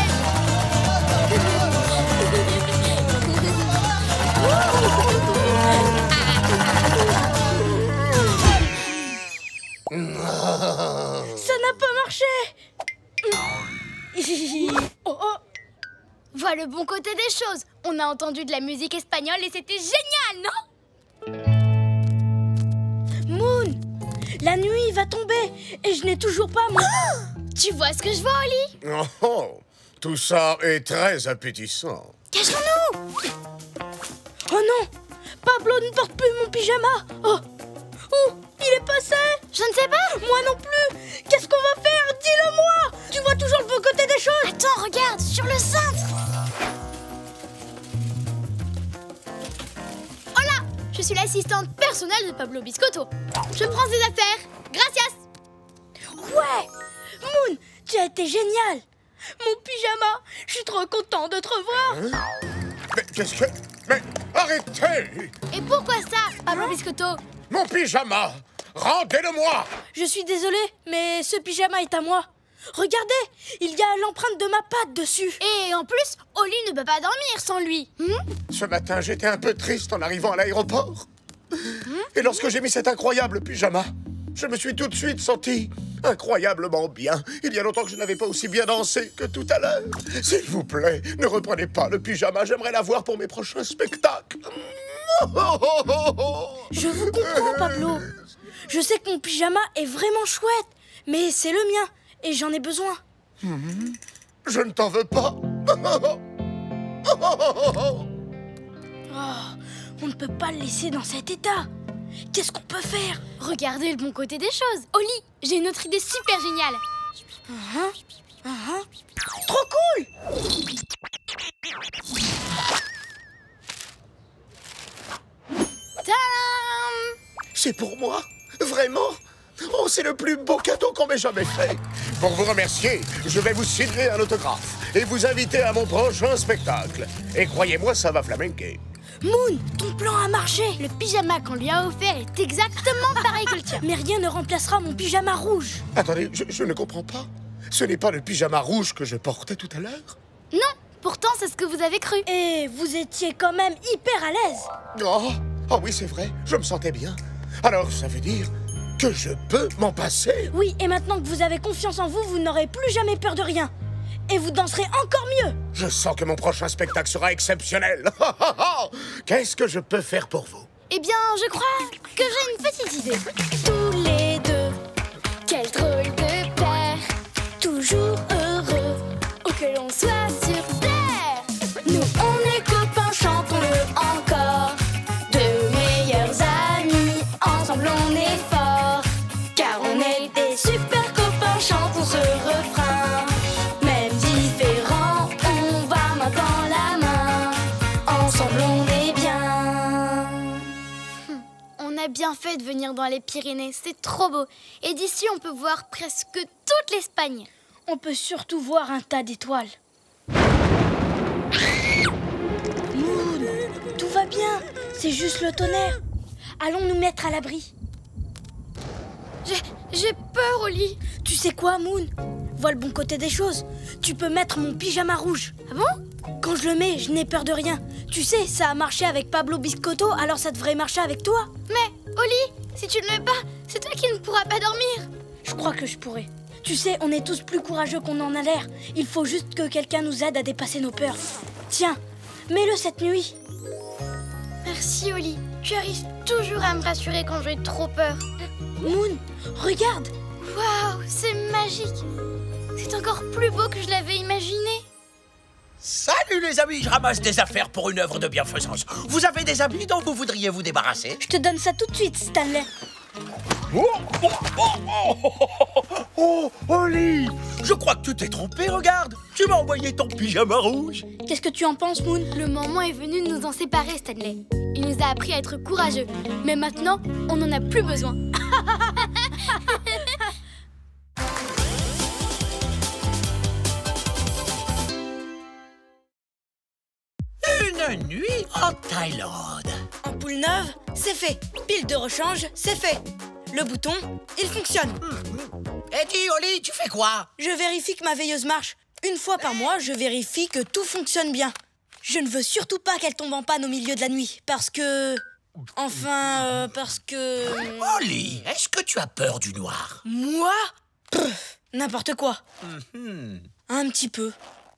Ça n'a pas marché. Oh oh. Vois le bon côté des choses. On a entendu de la musique espagnole et c'était génial, non? Moon, la nuit va tomber et je n'ai toujours pas mon... Tu vois ce que je vois, Oli? Oh, tout ça est très appétissant. Cachons-nous! Oh non, Pablo ne porte plus mon pyjama. Oh, où il est passé? Je ne sais pas. Moi non plus. Qu'est-ce qu'on va faire? Dis-le-moi. Tu vois toujours le bon côté des choses. Attends, regarde, sur le cintre. Oh là, je suis l'assistante personnelle de Pablo Biscotto. Je prends ses affaires. Gracias. Ouais, Moon, tu as été génial. Mon pyjama, je suis trop content de te revoir. Mais qu'est-ce que... Mais arrêtez! Et pourquoi ça, Pablo Biscotto? Mon pyjama! Rendez-le-moi! Je suis désolée, mais ce pyjama est à moi. Regardez, il y a l'empreinte de ma patte dessus. Et en plus, Oli ne peut pas dormir sans lui. Ce matin, j'étais un peu triste en arrivant à l'aéroport. Et lorsque j'ai mis cet incroyable pyjama, je me suis tout de suite senti incroyablement bien. Il y a longtemps que je n'avais pas aussi bien dansé que tout à l'heure. S'il vous plaît, ne reprenez pas le pyjama. J'aimerais l'avoir pour mes prochains spectacles. Je vous comprends, Pablo. Je sais que mon pyjama est vraiment chouette, mais c'est le mien et j'en ai besoin. Je ne t'en veux pas. Oh, on ne peut pas le laisser dans cet état. Qu'est-ce qu'on peut faire? Regardez le bon côté des choses. Oli, j'ai une autre idée super géniale. Trop cool! Tadam! C'est pour moi? Vraiment? Oh, c'est le plus beau cadeau qu'on m'ait jamais fait. Pour vous remercier, je vais vous signer un autographe et vous inviter à mon prochain spectacle. Et croyez-moi, ça va flamenquer. Moon, ton plan a marché. Le pyjama qu'on lui a offert est exactement pareil que le tien. Mais rien ne remplacera mon pyjama rouge. Attendez, je ne comprends pas. Ce n'est pas le pyjama rouge que je portais tout à l'heure? Non, pourtant c'est ce que vous avez cru. Et vous étiez quand même hyper à l'aise. Oh oui, c'est vrai, je me sentais bien. Alors, ça veut dire que je peux m'en passer? Oui, et maintenant que vous avez confiance en vous, vous n'aurez plus jamais peur de rien. Et vous danserez encore mieux. Je sens que mon prochain spectacle sera exceptionnel. Qu'est-ce que je peux faire pour vous? Eh bien, je crois que j'ai une petite idée. Tous les deux, Ensemble on est fort, car on est des super copains. Chantons ce refrain. Même différents, on va main dans la main. Ensemble on est bien. On a bien fait de venir dans les Pyrénées, c'est trop beau. Et d'ici, on peut voir presque toute l'Espagne. On peut surtout voir un tas d'étoiles. Moon, tout va bien. C'est juste le tonnerre. Allons nous mettre à l'abri. J'ai peur, Oli. Tu sais quoi, Moon? Vois le bon côté des choses. Tu peux mettre mon pyjama rouge. Ah bon? Quand je le mets, je n'ai peur de rien. Tu sais, ça a marché avec Pablo Biscotto, alors ça devrait marcher avec toi. Mais, Oli, si tu ne le mets pas, c'est toi qui ne pourras pas dormir. Je crois que je pourrais. Tu sais, on est tous plus courageux qu'on en a l'air. Il faut juste que quelqu'un nous aide à dépasser nos peurs. Tiens, mets-le cette nuit. Merci, Oli. Tu arrives toujours à me rassurer quand j'ai trop peur. Moon, regarde. Waouh, c'est magique. C'est encore plus beau que je l'avais imaginé. Salut les amis, je ramasse des affaires pour une œuvre de bienfaisance. Vous avez des habits dont vous voudriez vous débarrasser? Je te donne ça tout de suite, Stanley. Oh, Oli, je crois que tu t'es trompé, regarde. Tu m'as envoyé ton pyjama rouge. Qu'est-ce que tu en penses, Moon? Le moment est venu de nous en séparer, Stanley. Il nous a appris à être courageux. Mais maintenant, on n'en a plus besoin. Une nuit en Thaïlande. Ampoule neuve, c'est fait. Pile de rechange, c'est fait. Le bouton, il fonctionne. Et dis, Oli, tu fais quoi? Je vérifie que ma veilleuse marche. Une fois par mois, je vérifie que tout fonctionne bien. Je ne veux surtout pas qu'elle tombe en panne au milieu de la nuit, parce que... Enfin, parce que... Oli, est-ce que tu as peur du noir? Moi? N'importe quoi. Un petit peu.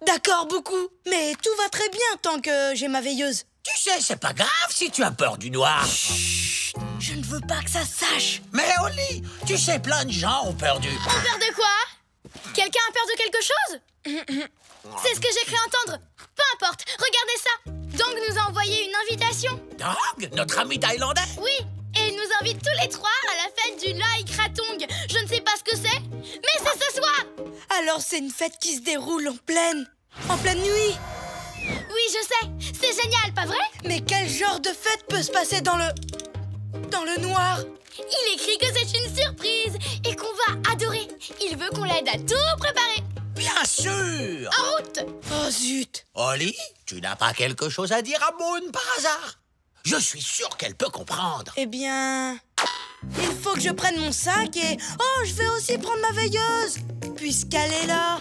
D'accord, beaucoup. Mais tout va très bien tant que j'ai ma veilleuse. Tu sais, c'est pas grave si tu as peur du noir. Chut, je ne veux pas que ça se sache. Mais Oli, tu sais, plein de gens ont peur du... Ont peur de quoi? Quelqu'un a peur de quelque chose? C'est ce que j'ai cru entendre. Peu importe, regardez ça. Dong nous a envoyé une invitation. Dong, notre ami thaïlandais? Oui, et il nous invite tous les trois à la fête du Lai Krathong. Je ne sais pas ce que c'est, mais c'est ce soir. Alors c'est une fête qui se déroule en pleine nuit. Oui, je sais, c'est génial, pas vrai? Mais quel genre de fête peut se passer dans le noir? Il écrit que c'est une surprise et qu'on va adorer. Il veut qu'on l'aide à tout préparer. Bien sûr! En route! Oh zut! Oli, tu n'as pas quelque chose à dire à Moon par hasard? Je suis sûr qu'elle peut comprendre. Eh bien... il faut que je prenne mon sac et... Oh, je vais aussi prendre ma veilleuse! Puisqu'elle est là.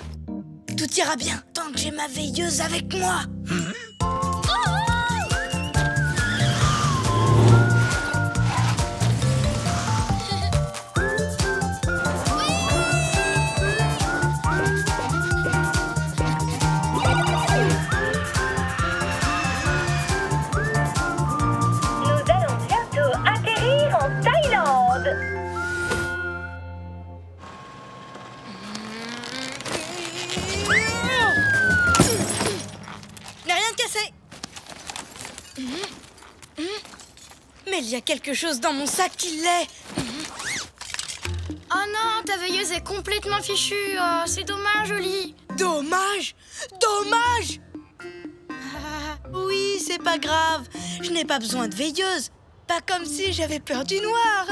Tout ira bien tant que j'ai ma veilleuse avec moi. Nous allons bientôt atterrir en Thaïlande. N'a rien de cassé. Mais il y a quelque chose dans mon sac qui l'est. Oh non, ta veilleuse est complètement fichue. Oh, c'est dommage, Oli. Dommage! Dommage! Oui, c'est pas grave. Je n'ai pas besoin de veilleuse. Pas comme si j'avais peur du noir.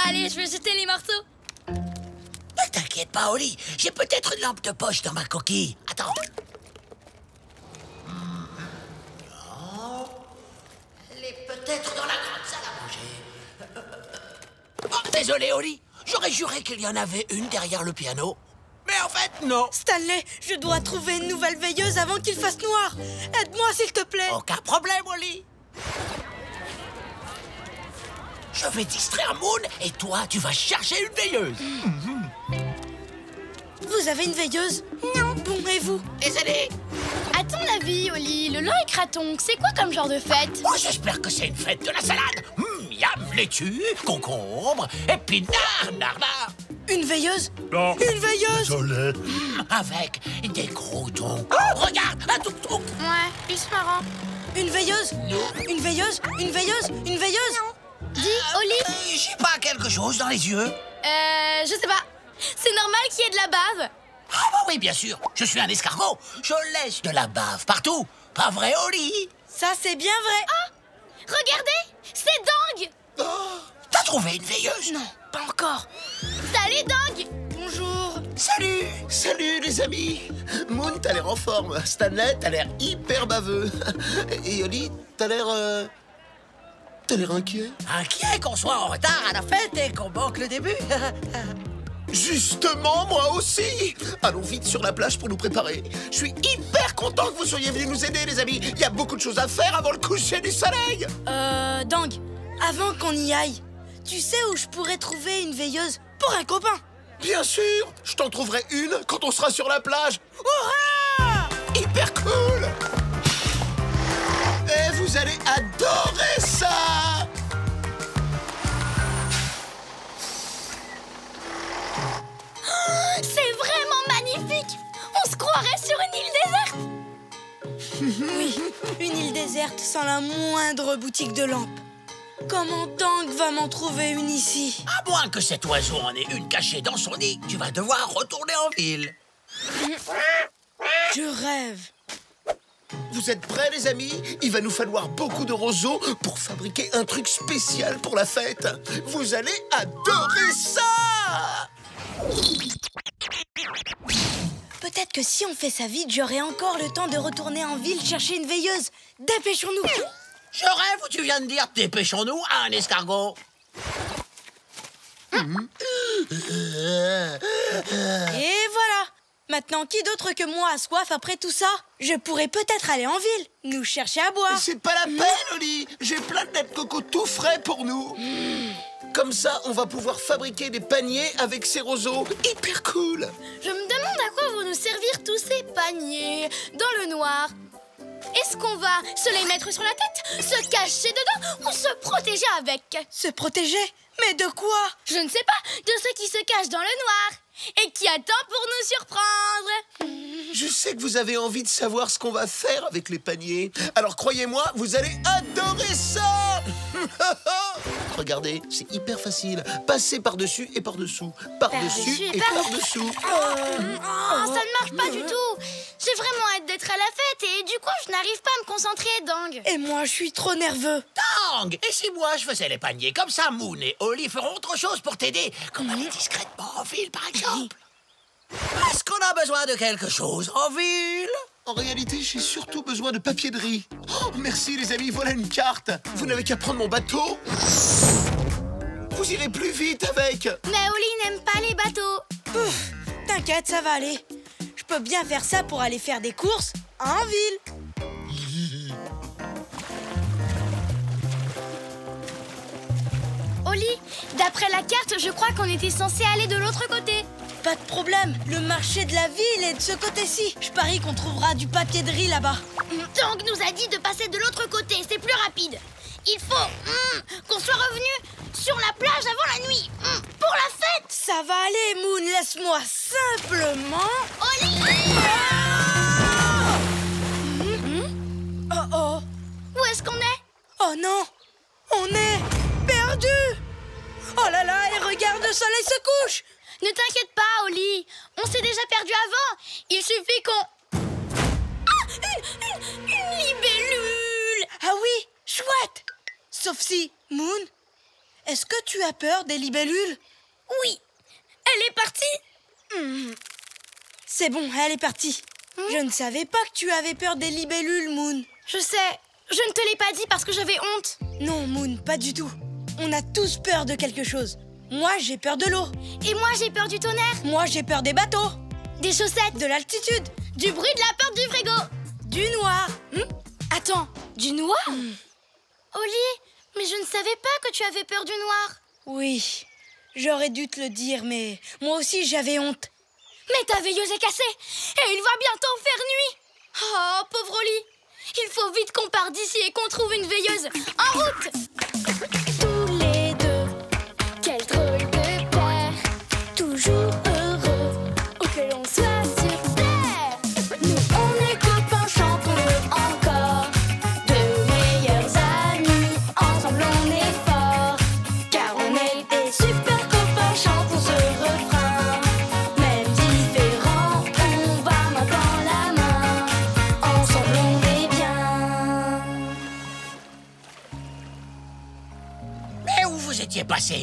Allez, je vais jeter les morceaux. Ne t'inquiète pas, Oli. J'ai peut-être une lampe de poche dans ma coquille. Attends. Non. Elle est peut-être dans la grande salle à manger. Oh, désolé, Oli. J'aurais juré qu'il y en avait une derrière le piano. Mais en fait, non. Stanley, je dois trouver une nouvelle veilleuse avant qu'il fasse noir. Aide-moi, s'il te plaît. Aucun problème, Oli. Je vais distraire Moon et toi, tu vas chercher une veilleuse. Vous avez une veilleuse? Non. Bon, et vous? Désolé. À ton avis, Oli, le Lai Krathong, c'est quoi comme genre de fête? Oh, j'espère que c'est une fête de la salade. Miam, laitue, concombre, épinards, narnar. Une veilleuse? Non. Une veilleuse? Désolé. Avec des croutons. Oh, regarde, un tuk-tuk. Ouais, plus marrant. Une veilleuse? Non. Une veilleuse? Une veilleuse? Une veilleuse? Dis, Oli. J'ai pas quelque chose dans les yeux. Je sais pas. C'est normal qu'il y ait de la bave. Ah bah oui, bien sûr. Je suis un escargot. Je laisse de la bave partout. Pas vrai, Oli? Ça, c'est bien vrai. Ah, regardez, c'est Dang. Oh, t'as trouvé une veilleuse? Non, pas encore. Salut, Dang. Bonjour. Salut! Salut les amis! Moon, t'as l'air en forme. Stanley, t'as l'air hyper baveux. Et Oli, t'as l'air inquiet. Inquiet qu'on soit en retard à la fête et qu'on manque le début. Justement, moi aussi! Allons vite sur la plage pour nous préparer. Je suis hyper content que vous soyez venus nous aider, les amis. Il y a beaucoup de choses à faire avant le coucher du soleil. Dang, avant qu'on y aille, tu sais où je pourrais trouver une veilleuse pour un copain? Bien sûr! Je t'en trouverai une quand on sera sur la plage. Hurrah! Hyper cool! Et vous allez adorer ça! C'est vraiment magnifique. On se croirait sur une île déserte. Oui, une île déserte sans la moindre boutique de lampes. Comment Dang va m'en trouver une ici? À moins que cet oiseau en ait une cachée dans son nid, tu vas devoir retourner en ville. Je rêve. Vous êtes prêts, les amis? Il va nous falloir beaucoup de roseaux pour fabriquer un truc spécial pour la fête. Vous allez adorer ça! Peut-être que si on fait ça vite, j'aurai encore le temps de retourner en ville chercher une veilleuse. Dépêchons-nous! Je rêve où tu viens de dire dépêchons-nous à un escargot. Et voilà! Maintenant, qui d'autre que moi a soif après tout ça? Je pourrais peut-être aller en ville, nous chercher à boire. C'est pas la peine, Oli. J'ai plein de noix de coco tout frais pour nous. Comme ça, on va pouvoir fabriquer des paniers avec ces roseaux. Hyper cool. Je me demande à quoi vont nous servir tous ces paniers dans le noir. Est-ce qu'on va se les mettre sur la tête, se cacher dedans ou se protéger avec? Se protéger? Mais de quoi? Je ne sais pas, de ceux qui se cachent dans le noir et qui attendent pour nous surprendre. Je sais que vous avez envie de savoir ce qu'on va faire avec les paniers. Alors croyez-moi, vous allez adorer ça. Regardez, c'est hyper facile. Passez par-dessus et par-dessous. Par-dessus et par-dessous. Ça ne marche pas du tout. J'ai vraiment hâte d'être à la fête et du coup, je n'arrive pas à me concentrer, Dang. Et moi, je suis trop nerveux. Dang! Et si moi je faisais les paniers comme ça, Moon et Oli feront autre chose pour t'aider, comme aller discrètement en ville, par exemple. Est-ce qu'on a besoin de quelque chose en ville? En réalité, j'ai surtout besoin de papier de riz. Oh, merci les amis, voilà une carte. Vous n'avez qu'à prendre mon bateau. Vous irez plus vite avec. Mais Oli n'aime pas les bateaux. Ouf, t'inquiète, ça va aller. Je peux bien faire ça pour aller faire des courses en ville. Oli, d'après la carte, je crois qu'on était censé aller de l'autre côté. Pas de problème, le marché de la ville est de ce côté-ci. Je parie qu'on trouvera du papier de riz là-bas. Dang nous a dit de passer de l'autre côté, c'est plus rapide. Il faut qu'on soit revenu sur la plage avant la nuit, pour la fête. Ça va aller, Moon, laisse-moi simplement... Oli! Oh oh. Où est-ce qu'on est? Oh non, on est perdus. Oh là là, et regarde, le soleil se couche. Ne t'inquiète pas, Oli. On s'est déjà perdu avant. Il suffit qu'on... Ah, une libellule. Ah oui, chouette. Sauf si, Moon, est-ce que tu as peur des libellules? Oui, elle est partie. C'est bon, elle est partie. Je ne savais pas que tu avais peur des libellules, Moon. Je sais, je ne te l'ai pas dit parce que j'avais honte. Non, Moon, pas du tout. On a tous peur de quelque chose. Moi, j'ai peur de l'eau. Et moi, j'ai peur du tonnerre. Moi, j'ai peur des bateaux. Des chaussettes. De l'altitude. Du bruit de la porte du frigo. Du noir. Attends, du noir? Oli, mais je ne savais pas que tu avais peur du noir. Oui, j'aurais dû te le dire, mais moi aussi, j'avais honte. Mais ta veilleuse est cassée et il va bientôt faire nuit. Oh, pauvre Oli. Il faut vite qu'on parte d'ici et qu'on trouve une veilleuse. En route! Tous les deux, quel drôle de paire, toujours heureux, où que l'on soit sur terre. Nous on est copains, chantons-le encore, de meilleurs amis, ensemble on est forts.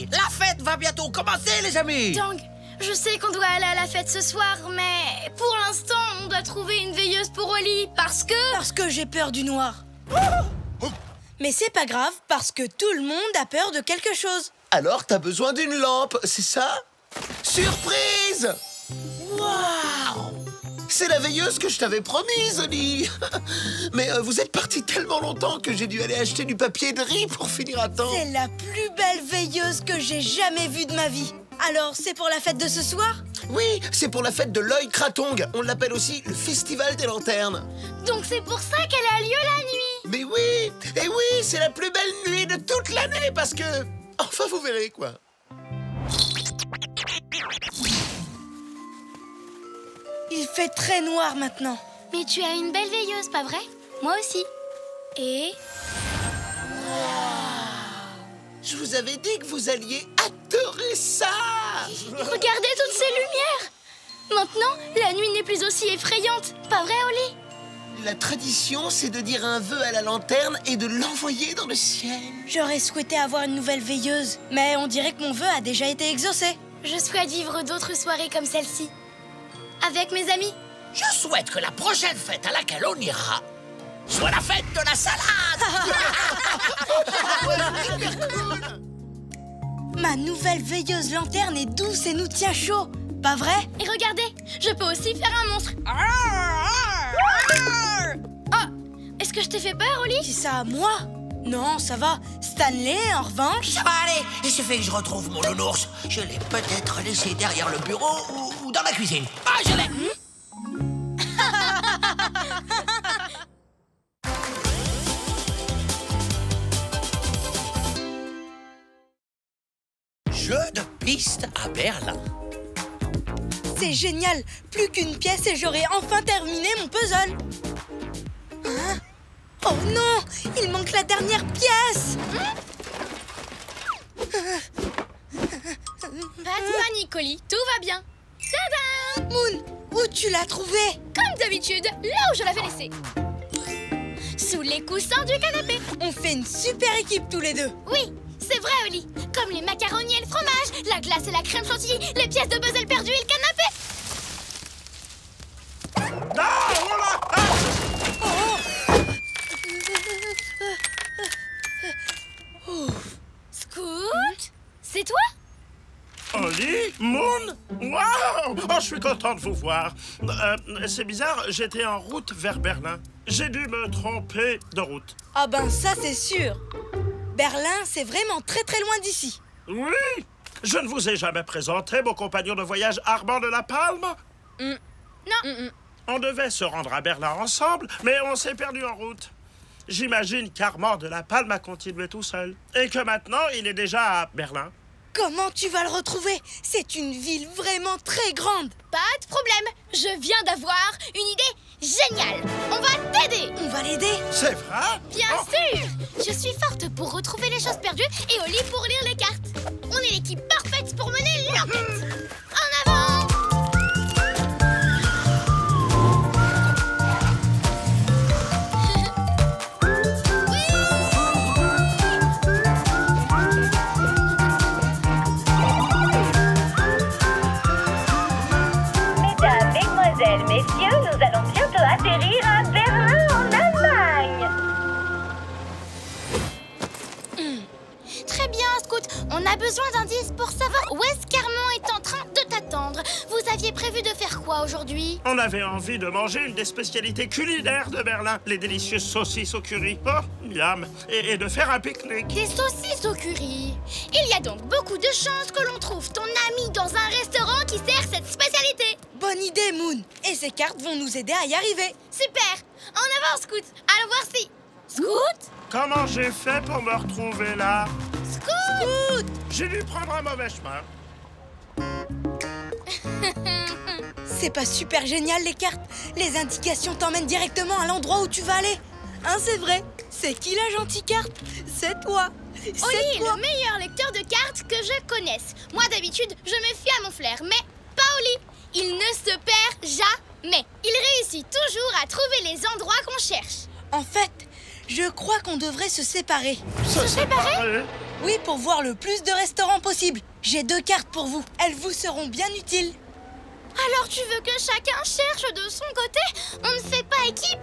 Allez, la fête va bientôt commencer, les amis. Tang, je sais qu'on doit aller à la fête ce soir, mais pour l'instant, on doit trouver une veilleuse pour Oli parce que j'ai peur du noir. Mais c'est pas grave, parce que tout le monde a peur de quelque chose. Alors t'as besoin d'une lampe, c'est ça? Surprise! Waouh! C'est la veilleuse que je t'avais promise, Oli. Mais vous êtes parti tellement longtemps que j'ai dû aller acheter du papier de riz pour finir à temps. C'est la plus belle veilleuse que j'ai jamais vue de ma vie. Alors, c'est pour la fête de ce soir? Oui, c'est pour la fête de l'œil Kratong. On l'appelle aussi le festival des lanternes. Donc c'est pour ça qu'elle a lieu la nuit. Mais oui, et oui, c'est la plus belle nuit de toute l'année parce que... Enfin, vous verrez, quoi. Il fait très noir maintenant. Mais tu as une belle veilleuse, pas vrai? Moi aussi. Et... Je vous avais dit que vous alliez adorer ça. Regardez toutes ces lumières. Maintenant, la nuit n'est plus aussi effrayante. Pas vrai, Oli? La tradition, c'est de dire un vœu à la lanterne et de l'envoyer dans le ciel. J'aurais souhaité avoir une nouvelle veilleuse, mais on dirait que mon vœu a déjà été exaucé. Je souhaite vivre d'autres soirées comme celle-ci. Avec mes amis. Je souhaite que la prochaine fête à laquelle on ira soit la fête de la salade. Ma nouvelle veilleuse lanterne est douce et nous tient chaud. Pas vrai? Et regardez, je peux aussi faire un monstre. Oh, est-ce que je t'ai fait peur, Oli? C'est ça, moi? Non, ça va. Stanley, en revanche... Ça va aller. Il suffit que je retrouve mon nounours. Je l'ai peut-être laissé derrière le bureau ou dans la cuisine. Ah, je l'ai. Jeu de piste à Berlin. C'est génial. Plus qu'une pièce et j'aurai enfin terminé mon puzzle. Hein? Oh non! Il manque la dernière pièce! Pas de panique, Oli, tout va bien. Tadam! Moon, où tu l'as trouvée? Comme d'habitude, là où je l'avais laissée. Sous les coussins du canapé. On fait une super équipe tous les deux. Oui, c'est vrai, Oli. Comme les macaronis et le fromage, la glace et la crème chantilly, les pièces de puzzle perdues et le canapé. Ah, voilà! Ah! Scoot, c'est toi? Oli? Moon? Waouh! Oh, je suis content de vous voir. C'est bizarre, j'étais en route vers Berlin. J'ai dû me tromper de route. Ah ben ça c'est sûr. Berlin, c'est vraiment très très loin d'ici. Oui! Je ne vous ai jamais présenté mon compagnon de voyage Armand de la Palme? Non. On devait se rendre à Berlin ensemble, mais on s'est perdu en route. J'imagine qu'Armand de la Palme a continué tout seul. Et que maintenant, il est déjà à Berlin. Comment tu vas le retrouver? C'est une ville vraiment très grande. Pas de problème. Je viens d'avoir une idée géniale. On va t'aider. On va l'aider? C'est vrai? Bien sûr. Je suis forte pour retrouver les choses perdues et Oli pour lire les cartes. On est l'équipe parfaite pour mener l'enquête. En avant! Messieurs, nous allons bientôt atterrir à Berlin, en Allemagne. Très bien, Scout. On a besoin d'indices pour savoir où est-ce qu'Armand est en train de t'attendre. Vous aviez prévu de faire quoi aujourd'hui? On avait envie de manger une des spécialités culinaires de Berlin, les délicieuses saucisses au curry. Oh, miam! Et de faire un pique-nique. Des saucisses au curry. Il y a donc beaucoup de chances que l'on trouve ton ami dans un restaurant qui sert cette spécialité. Bonne idée, Moon. Et ces cartes vont nous aider à y arriver. Super. En avant, Scout. Allons voir si... Scout? Comment j'ai fait pour me retrouver là? Scout! J'ai dû prendre un mauvais chemin. C'est pas super génial, les cartes? Les indications t'emmènent directement à l'endroit où tu vas aller. Hein, c'est vrai? C'est qui la gentille carte? C'est toi. Oli est le meilleur lecteur de cartes que je connaisse. Moi, d'habitude, je me fie à mon flair, mais pas Oli. Il ne se perd jamais. Il réussit toujours à trouver les endroits qu'on cherche. En fait, je crois qu'on devrait se séparer. Se séparer? Oui, pour voir le plus de restaurants possible. J'ai 2 cartes pour vous. Elles vous seront bien utiles. Alors tu veux que chacun cherche de son côté? On ne fait pas équipe?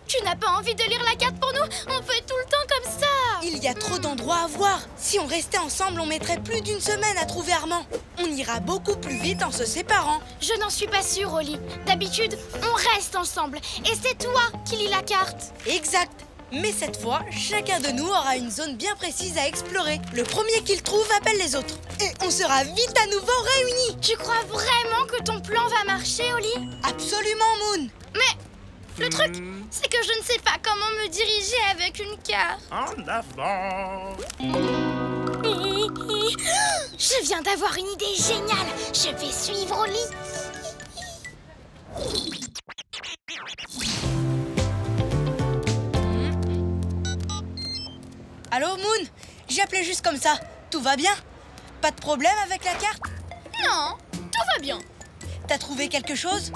Tu n'as pas envie de lire la carte pour nous? On fait tout le temps comme ça. Il y a trop d'endroits à voir. Si on restait ensemble, on mettrait plus d'1 semaine à trouver Armand. On ira beaucoup plus vite en se séparant. Je n'en suis pas sûre, Oli. D'habitude, on reste ensemble. Et c'est toi qui lis la carte. Exact. Mais cette fois, chacun de nous aura une zone bien précise à explorer. Le premier qu'il trouve appelle les autres. Et on sera vite à nouveau réunis. Tu crois vraiment que ton plan va marcher, Oli? Absolument, Moon. Mais le truc, c'est que je ne sais pas comment me diriger avec une carte. En avant. Je viens d'avoir une idée géniale. Je vais suivre Oli. Allô, Moon? J'appelais juste comme ça. Tout va bien? Pas de problème avec la carte? Non, tout va bien. T'as trouvé quelque chose?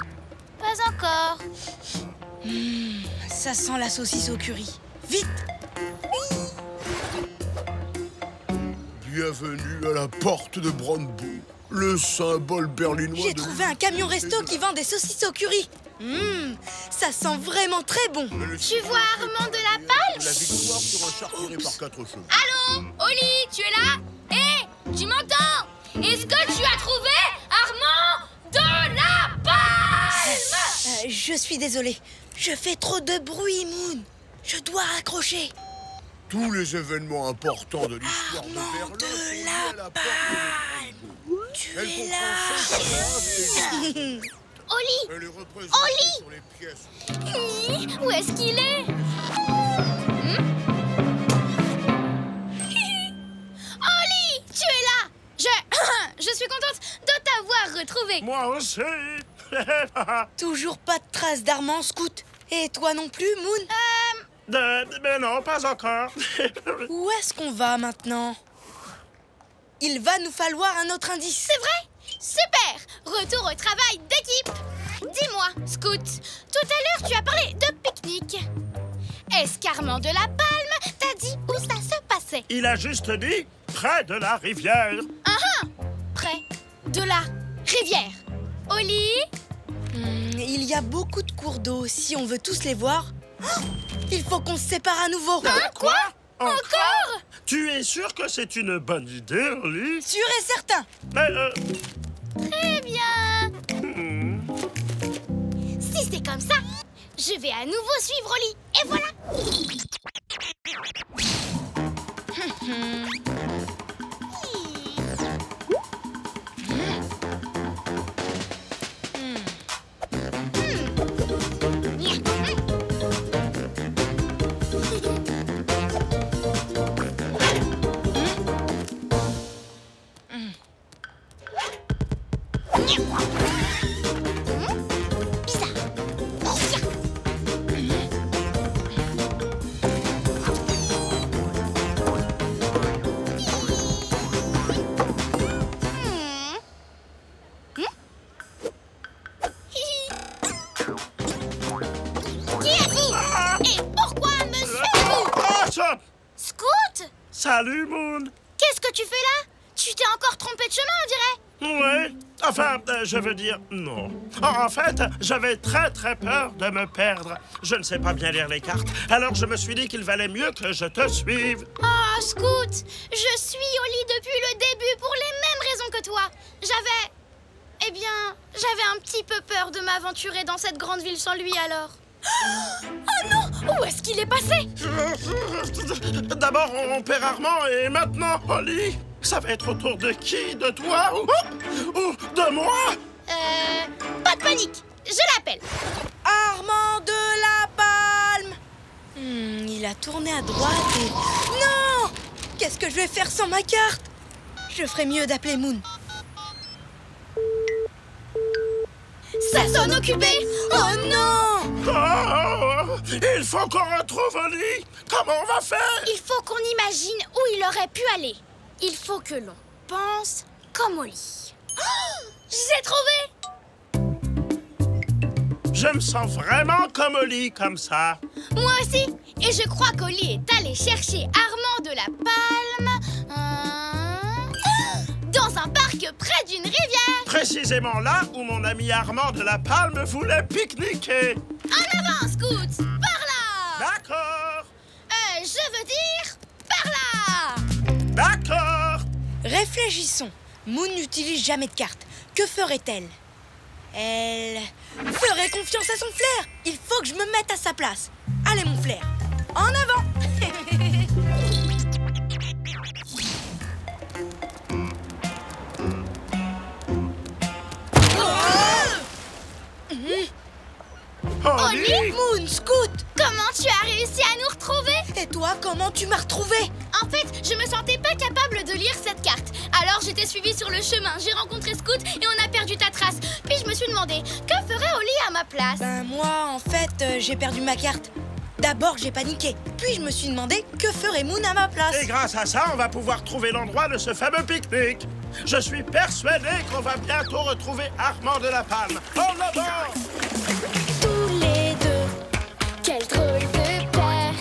Pas encore. Ça sent la saucisse au curry. Vite! Bienvenue à la porte de Brandebourg, le symbole berlinois. J'ai trouvé un camion resto qui vend des saucisses au curry. Ça sent vraiment très bon. Tu vois Armand de la Palme? La victoire sur un char tiré par 4 chevaux. Allô, Oli, tu es là? Hé, tu m'entends? Est-ce que tu as trouvé Armand de la Palme? Je suis désolée. Je fais trop de bruit, Moon. Je dois raccrocher. Tous les événements importants de l'histoire de Berlin de la Palme. Tu es là. Oli! Oli! Où est-ce qu'il est? Oli! Tu es là! Je suis contente de t'avoir retrouvé. Moi aussi. Toujours pas de traces d'Armand, Scout. Et toi non plus, Moon? Mais non, pas encore. Où est-ce qu'on va maintenant? Il va nous falloir un autre indice. C'est vrai? Super! Retour au travail d'équipe. Dis-moi, Scout, tout à l'heure tu as parlé de pique-nique. Est-ce qu'Armand de la Palme t'a dit où ça se passait? Il a juste dit près de la rivière. Près de la rivière. Oli? Il y a beaucoup de cours d'eau. Si on veut tous les voir, il faut qu'on se sépare à nouveau. Quoi? Encore? Tu es sûr que c'est une bonne idée, Oli? Sûr et certain. Très bien. Si c'est comme ça, je vais à nouveau suivre Oli. Et voilà. Salut, Moon. Qu'est-ce que tu fais là? Tu t'es encore trompé de chemin, on dirait. Oui. Enfin, je veux dire, non. En fait, j'avais très peur de me perdre. Je ne sais pas bien lire les cartes, alors je me suis dit qu'il valait mieux que je te suive. Oh, Scout, je suis Oli depuis le début pour les mêmes raisons que toi. J'avais un petit peu peur de m'aventurer dans cette grande ville sans lui, alors. Oh non! Où est-ce qu'il est passé? D'abord, on perd Armand et maintenant, Oli. Ça va être au tour de qui? De toi ou de moi? Pas de panique. Je l'appelle. Armand de la Palme. Il a tourné à droite et... Non! Qu'est-ce que je vais faire sans ma carte? Je ferais mieux d'appeler Moon. Ça sonne occupé. Oh non! Oh, il faut qu'on retrouve Oli. Comment on va faire? Il faut qu'on imagine où il aurait pu aller. Il faut que l'on pense comme Oli. Oh, j'ai trouvé! Je me sens vraiment comme Oli, comme ça. Moi aussi. Et je crois qu'Oli est allé chercher Armand de la Palme précisément là où mon ami Armand de la Palme voulait pique-niquer. En avant, Scout! Par là! D'accord. Je veux dire, par là! D'accord. Réfléchissons. Moon n'utilise jamais de carte. Que ferait-elle? Elle ferait confiance à son flair. Il faut que je me mette à sa place. Allez, mon flair, en avant. Oli! Moon, Scout! Comment tu as réussi à nous retrouver? Et toi, comment tu m'as retrouvé? En fait, je me sentais pas capable de lire cette carte. Alors je t'ai suivi sur le chemin, j'ai rencontré Scout et on a perdu ta trace. Puis je me suis demandé, que ferait Oli à ma place? Ben moi, en fait, j'ai perdu ma carte. D'abord, j'ai paniqué. Puis je me suis demandé, que ferait Moon à ma place? Et grâce à ça, on va pouvoir trouver l'endroit de ce fameux pique-nique. Je suis persuadé qu'on va bientôt retrouver Armand de la Palme. En avant! Tous les deux, quel drôle de paire,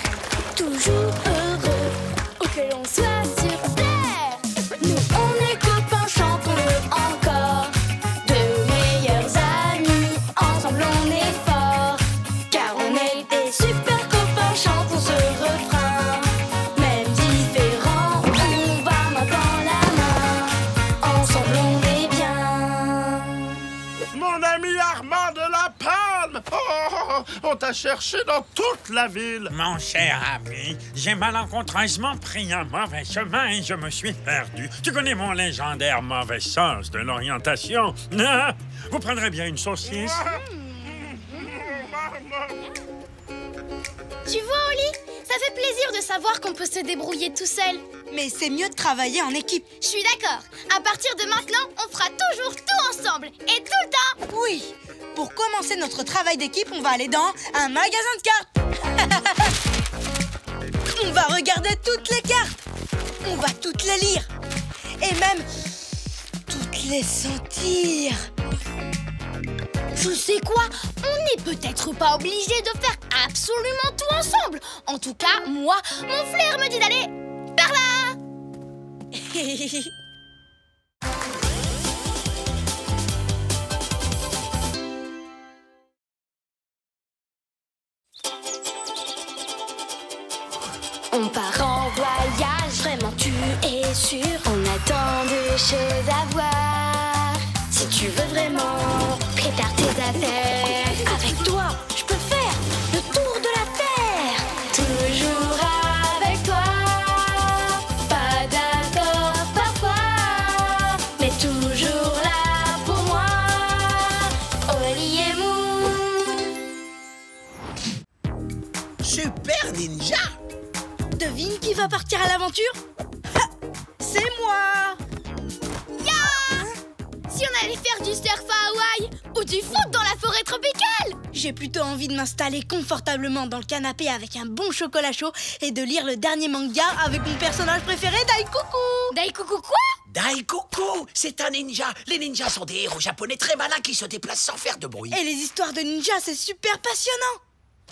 toujours heureux, où que l'on soit sur terre. Nous on est copains, chantons-le encore, de meilleurs amis, ensemble on est forts, car on est des super copains, chantons ce refrain. Même différents, on va main dans la main, ensemble on est bien. Mon ami Armand de la Palme! Oh, on t'a cherché dans toute la ville. Mon cher ami, j'ai malencontreusement pris un mauvais chemin et je me suis perdu. Tu connais mon légendaire mauvais sens de l'orientation? Vous prendrez bien une saucisse? Tu vois, Oli, ça fait plaisir de savoir qu'on peut se débrouiller tout seul. Mais c'est mieux de travailler en équipe. Je suis d'accord. À partir de maintenant, on fera toujours tout ensemble. Et tout le temps. Oui. Pour commencer notre travail d'équipe, on va aller dans un magasin de cartes. On va regarder toutes les cartes. On va toutes les lire. Et même toutes les sentir. Je sais quoi, on n'est peut-être pas obligé de faire absolument tout ensemble. En tout cas, moi, mon flair me dit d'aller par là. On part en voyage, vraiment tu es sûr. On a tant de choses à voir. Si tu veux vraiment, prépare tes affaires. Avec toi, je peux faire le tour de la terre. Toujours avec toi. Pas d'accord parfois, mais toujours là pour moi. Oli et Moon. Super Ninja! Devine qui va partir à l'aventure? C'est moi! Ya! Si on allait faire du surf à Hawaï ou du foot dans la forêt tropicale! J'ai plutôt envie de m'installer confortablement dans le canapé avec un bon chocolat chaud et de lire le dernier manga avec mon personnage préféré, Daikoku! Daikoku quoi? Daikoku, c'est un ninja. Les ninjas sont des héros japonais très malins qui se déplacent sans faire de bruit. Et les histoires de ninjas, c'est super passionnant!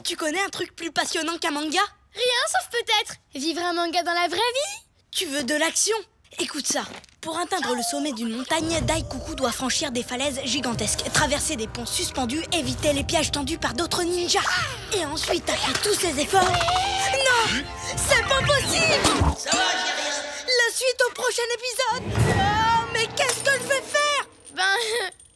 Tu connais un truc plus passionnant qu'un manga? Rien sauf peut-être vivre un manga dans la vraie vie. Tu veux de l'action? Écoute ça. Pour atteindre le sommet d'une montagne, Daikoku doit franchir des falaises gigantesques, traverser des ponts suspendus, éviter les pièges tendus par d'autres ninjas. Et ensuite, après tous ces efforts... Non! C'est pas possible! Ça va, j'ai rien. La suite au prochain épisode! Oh, mais qu'est-ce que je vais faire?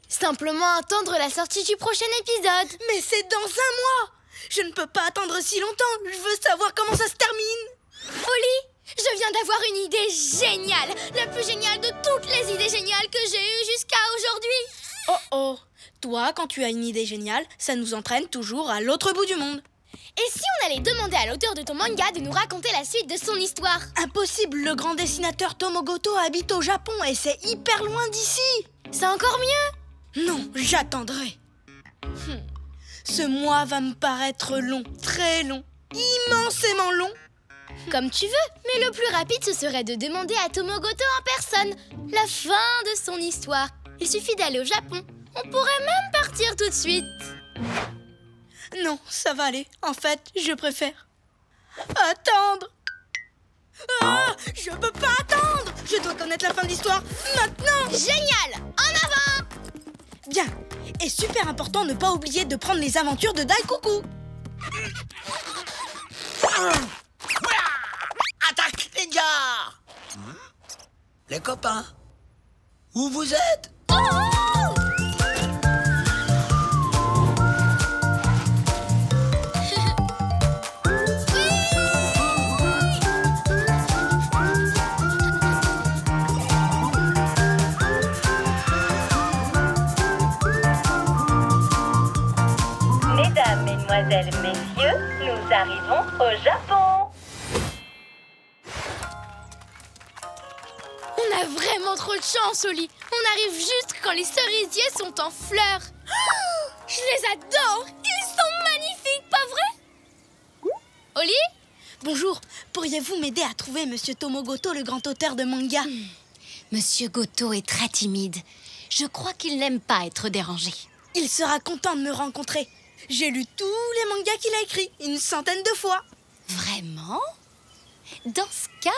Simplement attendre la sortie du prochain épisode. Mais c'est dans 1 mois! Je ne peux pas attendre si longtemps. Je veux savoir comment ça se termine. Oli, je viens d'avoir une idée géniale. La plus géniale de toutes les idées géniales que j'ai eues jusqu'à aujourd'hui. Oh oh. Toi, quand tu as une idée géniale, ça nous entraîne toujours à l'autre bout du monde. Et si on allait demander à l'auteur de ton manga de nous raconter la suite de son histoire? Impossible, le grand dessinateur Tomogoto habite au Japon et c'est hyper loin d'ici. C'est encore mieux. Non, j'attendrai. Ce mois va me paraître long, très long, immensément long. Comme tu veux, mais le plus rapide ce serait de demander à Tomogoto en personne la fin de son histoire. Il suffit d'aller au Japon. On pourrait même partir tout de suite. Non, ça va aller. En fait, je préfère attendre. Ah, je peux pas attendre. Je dois connaître la fin de l'histoire maintenant. Génial! En avant! Bien. Et super important, ne pas oublier de prendre les aventures de Daikoku. Attaque, ninja! Les copains, où vous êtes? Mesdames, mesdemoiselles, messieurs, nous arrivons au Japon. On a vraiment trop de chance, Oli. On arrive juste quand les cerisiers sont en fleurs. Oh, je les adore. Ils sont magnifiques, pas vrai? Oli? Bonjour, pourriez-vous m'aider à trouver Monsieur Tomogoto, le grand auteur de manga? Monsieur Goto est très timide. Je crois qu'il n'aime pas être dérangé. Il sera content de me rencontrer. J'ai lu tous les mangas qu'il a écrits, une centaine de fois. Vraiment? Dans ce cas,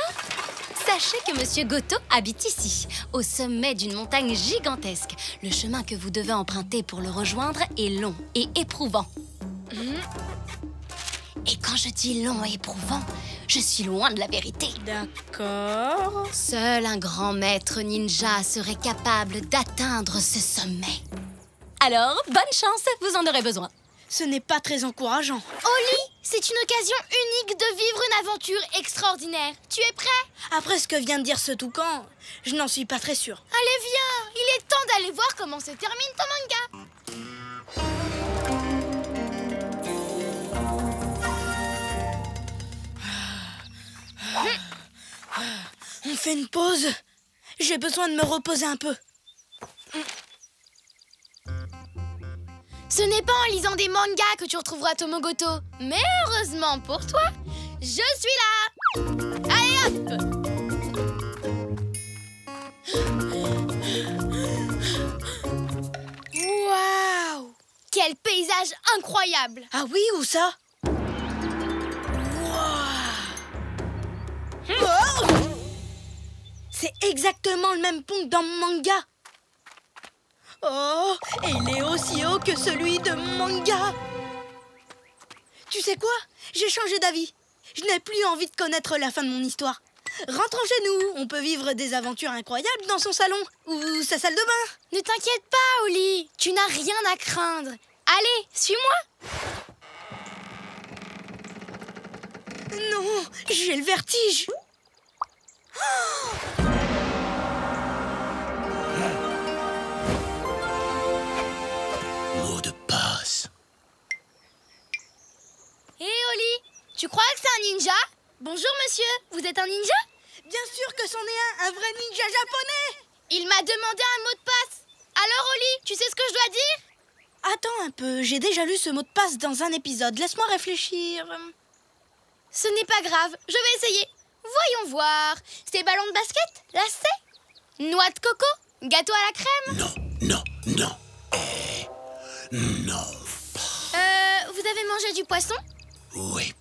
sachez que Monsieur Goto habite ici, au sommet d'une montagne gigantesque. Le chemin que vous devez emprunter pour le rejoindre est long et éprouvant. Et quand je dis long et éprouvant, je suis loin de la vérité. D'accord. Seul un grand maître ninja serait capable d'atteindre ce sommet. Alors, bonne chance, vous en aurez besoin. Ce n'est pas très encourageant. Oli, c'est une occasion unique de vivre une aventure extraordinaire. Tu es prêt? Après ce que vient de dire ce toucan, je n'en suis pas très sûre. Allez, viens. Il est temps d'aller voir comment se termine ton manga. On fait une pause. J'ai besoin de me reposer un peu. Ce n'est pas en lisant des mangas que tu retrouveras Tomogoto. Mais heureusement pour toi, je suis là. Allez hop! Waouh! Quel paysage incroyable! Ah oui, où ça? Oh! C'est exactement le même pont que dans mon manga. Oh, et il est aussi haut que celui de mon manga. Tu sais quoi? J'ai changé d'avis. Je n'ai plus envie de connaître la fin de mon histoire. Rentrons chez nous. On peut vivre des aventures incroyables dans son salon ou sa salle de bain. Ne t'inquiète pas, Oli. Tu n'as rien à craindre. Allez, suis-moi. Non, j'ai le vertige. Mot de passe. Hé, Oli, tu crois que c'est un ninja? Bonjour, monsieur. Vous êtes un ninja? Bien sûr que c'en est un vrai ninja japonais. Il m'a demandé un mot de passe. Alors, Oli, tu sais ce que je dois dire? Attends un peu, j'ai déjà lu ce mot de passe dans un épisode. Laisse-moi réfléchir. Ce n'est pas grave, je vais essayer. Voyons voir. C'est ballon de basket, lacet, noix de coco, gâteau à la crème. Non. Non. Vous avez mangé du poisson? Oui.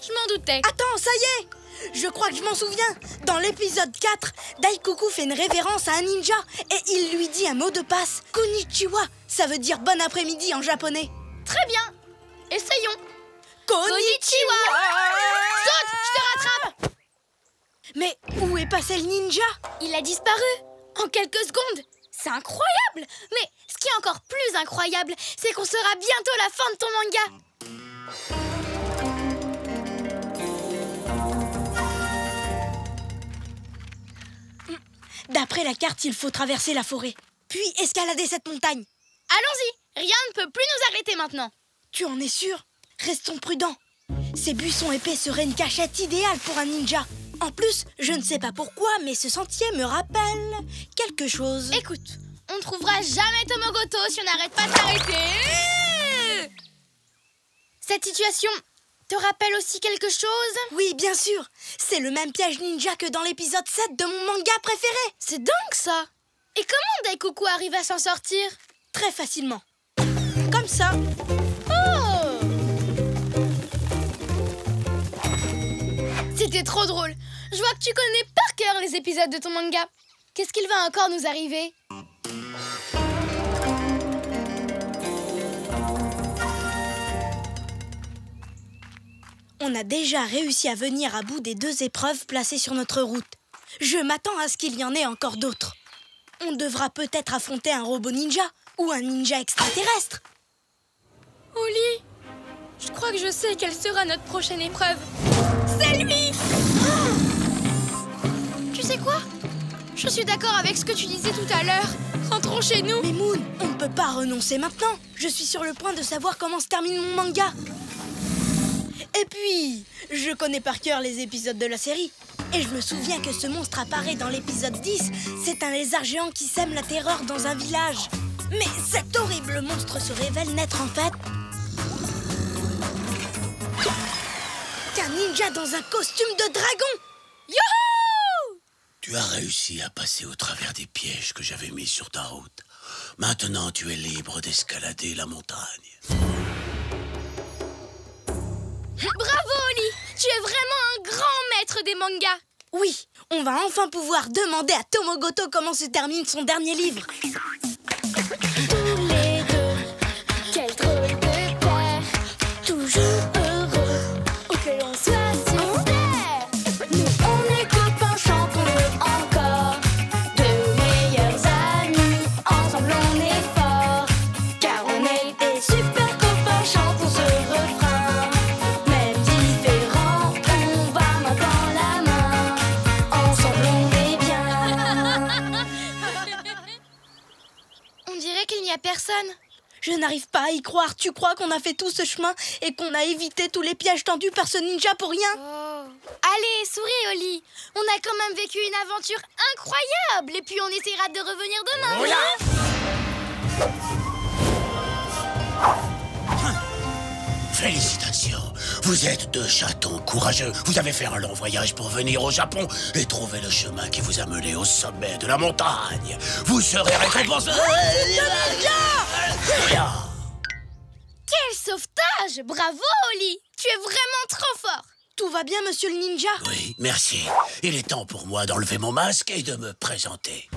Je m'en doutais. Attends, ça y est! Je crois que je m'en souviens. Dans l'épisode 4, Daikoku fait une révérence à un ninja et il lui dit un mot de passe. Konnichiwa, ça veut dire bon après-midi en japonais. Très bien. Essayons. Konnichiwa! Saute, je te rattrape. Mais où est passé le ninja? Il a disparu en quelques secondes. C'est incroyable. Mais ce qui est encore plus incroyable, c'est qu'on saura bientôt la fin de ton manga. D'après la carte, il faut traverser la forêt, puis escalader cette montagne. Allons-y, rien ne peut plus nous arrêter maintenant. Tu en es sûr? Restons prudents. Ces buissons épais seraient une cachette idéale pour un ninja. En plus, je ne sais pas pourquoi, mais ce sentier me rappelle quelque chose. Écoute, on ne trouvera jamais Tomogoto si on n'arrête pas de s'arrêter. Cette situation te rappelle aussi quelque chose? Oui, bien sûr. C'est le même piège ninja que dans l'épisode 7 de mon manga préféré. C'est dingue, ça. Et comment Daikoku arrive à s'en sortir? Très facilement. Comme ça. Oh! C'était trop drôle. Je vois que tu connais par cœur les épisodes de ton manga. Qu'est-ce qu'il va encore nous arriver? On a déjà réussi à venir à bout des 2 épreuves placées sur notre route. Je m'attends à ce qu'il y en ait encore d'autres. On devra peut-être affronter un robot ninja ou un ninja extraterrestre. Oli, je crois que je sais quelle sera notre prochaine épreuve. C'est lui! Tu sais quoi? Je suis d'accord avec ce que tu disais tout à l'heure. Rentrons chez nous. Mais Moon, on ne peut pas renoncer maintenant. Je suis sur le point de savoir comment se termine mon manga. Et puis, je connais par cœur les épisodes de la série. Et je me souviens que ce monstre apparaît dans l'épisode 10. C'est un lézard géant qui sème la terreur dans un village. Mais cet horrible monstre se révèle n'être en fait qu'un ninja dans un costume de dragon. Youhou! Tu as réussi à passer au travers des pièges que j'avais mis sur ta route. Maintenant, tu es libre d'escalader la montagne. Bravo, Oli! Tu es vraiment un grand maître des mangas. Oui, on va enfin pouvoir demander à Tomogoto comment se termine son dernier livre. Tous les deux, quel drôle de père, toujours heureux, où que l'on soit sur terre. Nous on est copains, chantons-le encore, de meilleurs amis, ensemble on est forts, car on est des super copains, chantons ce refrain. Même différents, on va main dans la main, ensemble on est bien. On dirait qu'il n'y a personne. Je n'arrive pas à y croire. Tu crois qu'on a fait tout ce chemin et qu'on a évité tous les pièges tendus par ce ninja pour rien? Allez, souris, Oli. On a quand même vécu une aventure incroyable. Et puis on essaiera de revenir demain. Voilà. Félicitations. Vous êtes 2 chatons courageux. Vous avez fait un long voyage pour venir au Japon et trouver le chemin qui vous a mené au sommet de la montagne. Vous serez récompensés. Quel sauvetage! Bravo, Oli. Tu es vraiment trop fort. Tout va bien, monsieur le ninja? Oui, merci. Il est temps pour moi d'enlever mon masque et de me présenter.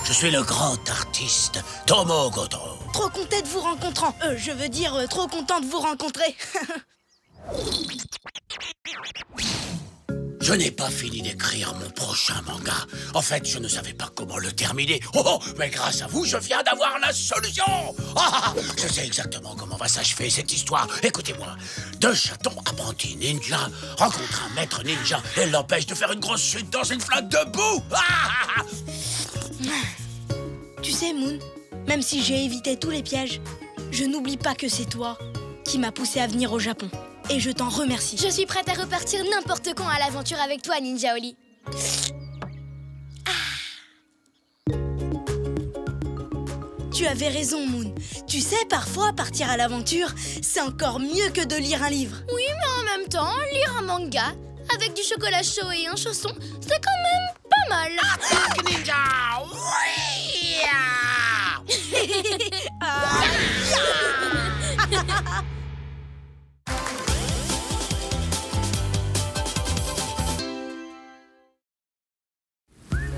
Je suis le grand artiste Tomogoto. Trop content de vous rencontrant. Je veux dire, trop content de vous rencontrer. Je n'ai pas fini d'écrire mon prochain manga. En fait, je ne savais pas comment le terminer. Oh, mais grâce à vous, je viens d'avoir la solution. Je sais exactement comment va s'achever cette histoire. Écoutez-moi. 2 chatons apprentis ninja rencontrent un maître ninja et l'empêche de faire une grosse chute dans une flaque de boue. Tu sais, Moon, même si j'ai évité tous les pièges, je n'oublie pas que c'est toi qui m'as poussé à venir au Japon. Et je t'en remercie. Je suis prête à repartir n'importe quand à l'aventure avec toi, Ninja Oli. Tu avais raison, Moon. Tu sais, parfois, partir à l'aventure, c'est encore mieux que de lire un livre. Oui, mais en même temps, lire un manga avec du chocolat chaud et un chausson, c'est quand même pas mal. Attaque ninja! Oui!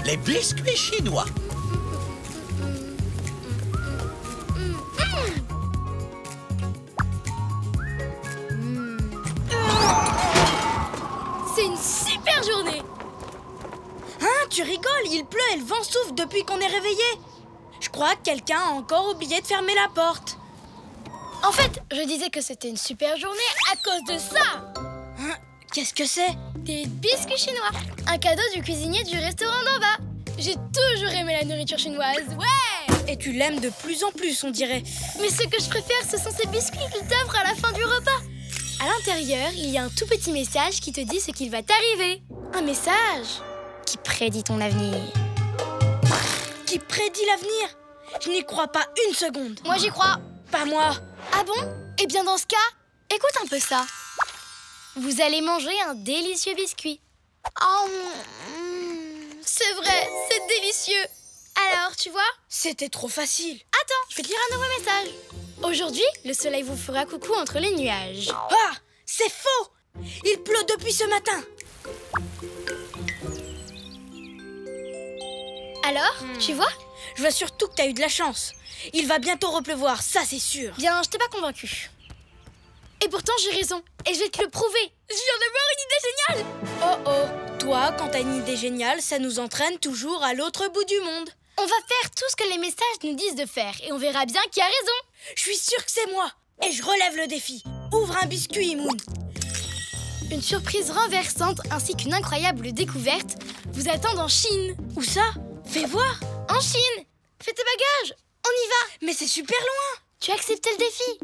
Les biscuits chinois. C'est une super journée. Hein, tu rigoles, il pleut et le vent souffle depuis qu'on est réveillé. Je crois que quelqu'un a encore oublié de fermer la porte. En fait, je disais que c'était une super journée à cause de ça. Hein, qu'est-ce que c'est? Des biscuits chinois. Un cadeau du cuisinier du restaurant d'en bas. J'ai toujours aimé la nourriture chinoise, ouais. Et tu l'aimes de plus en plus, on dirait. Mais ce que je préfère, ce sont ces biscuits qu'ils t'offrent à la fin du repas. À l'intérieur, il y a un tout petit message qui te dit ce qu'il va t'arriver. Un message qui prédit ton avenir. Qui prédit l'avenir? Je n'y crois pas une seconde. Moi, j'y crois. Pas moi. Ah bon? Eh bien, dans ce cas, écoute un peu ça. Vous allez manger un délicieux biscuit. Oh, c'est vrai, c'est délicieux. Alors, tu vois? C'était trop facile. Attends, je vais te lire un nouveau message. Aujourd'hui, le soleil vous fera coucou entre les nuages. Ah, c'est faux! Il pleut depuis ce matin. Alors, tu vois? Je vois surtout que t'as eu de la chance. Il va bientôt repleuvoir, ça c'est sûr. Bien, je t'ai pas convaincue. Et pourtant, j'ai raison. et je vais te le prouver. Je viens d'avoir une idée géniale. Oh, toi, quand t'as une idée géniale, ça nous entraîne toujours à l'autre bout du monde. On va faire tout ce que les messages nous disent de faire et on verra bien qui a raison. Je suis sûre que c'est moi. Et je relève le défi. Ouvre un biscuit, Moon. Une surprise renversante ainsi qu'une incroyable découverte vous attendent en Chine. Où ça? Fais voir. En Chine. Fais tes bagages. On y va. Mais c'est super loin. Tu as accepté le défi.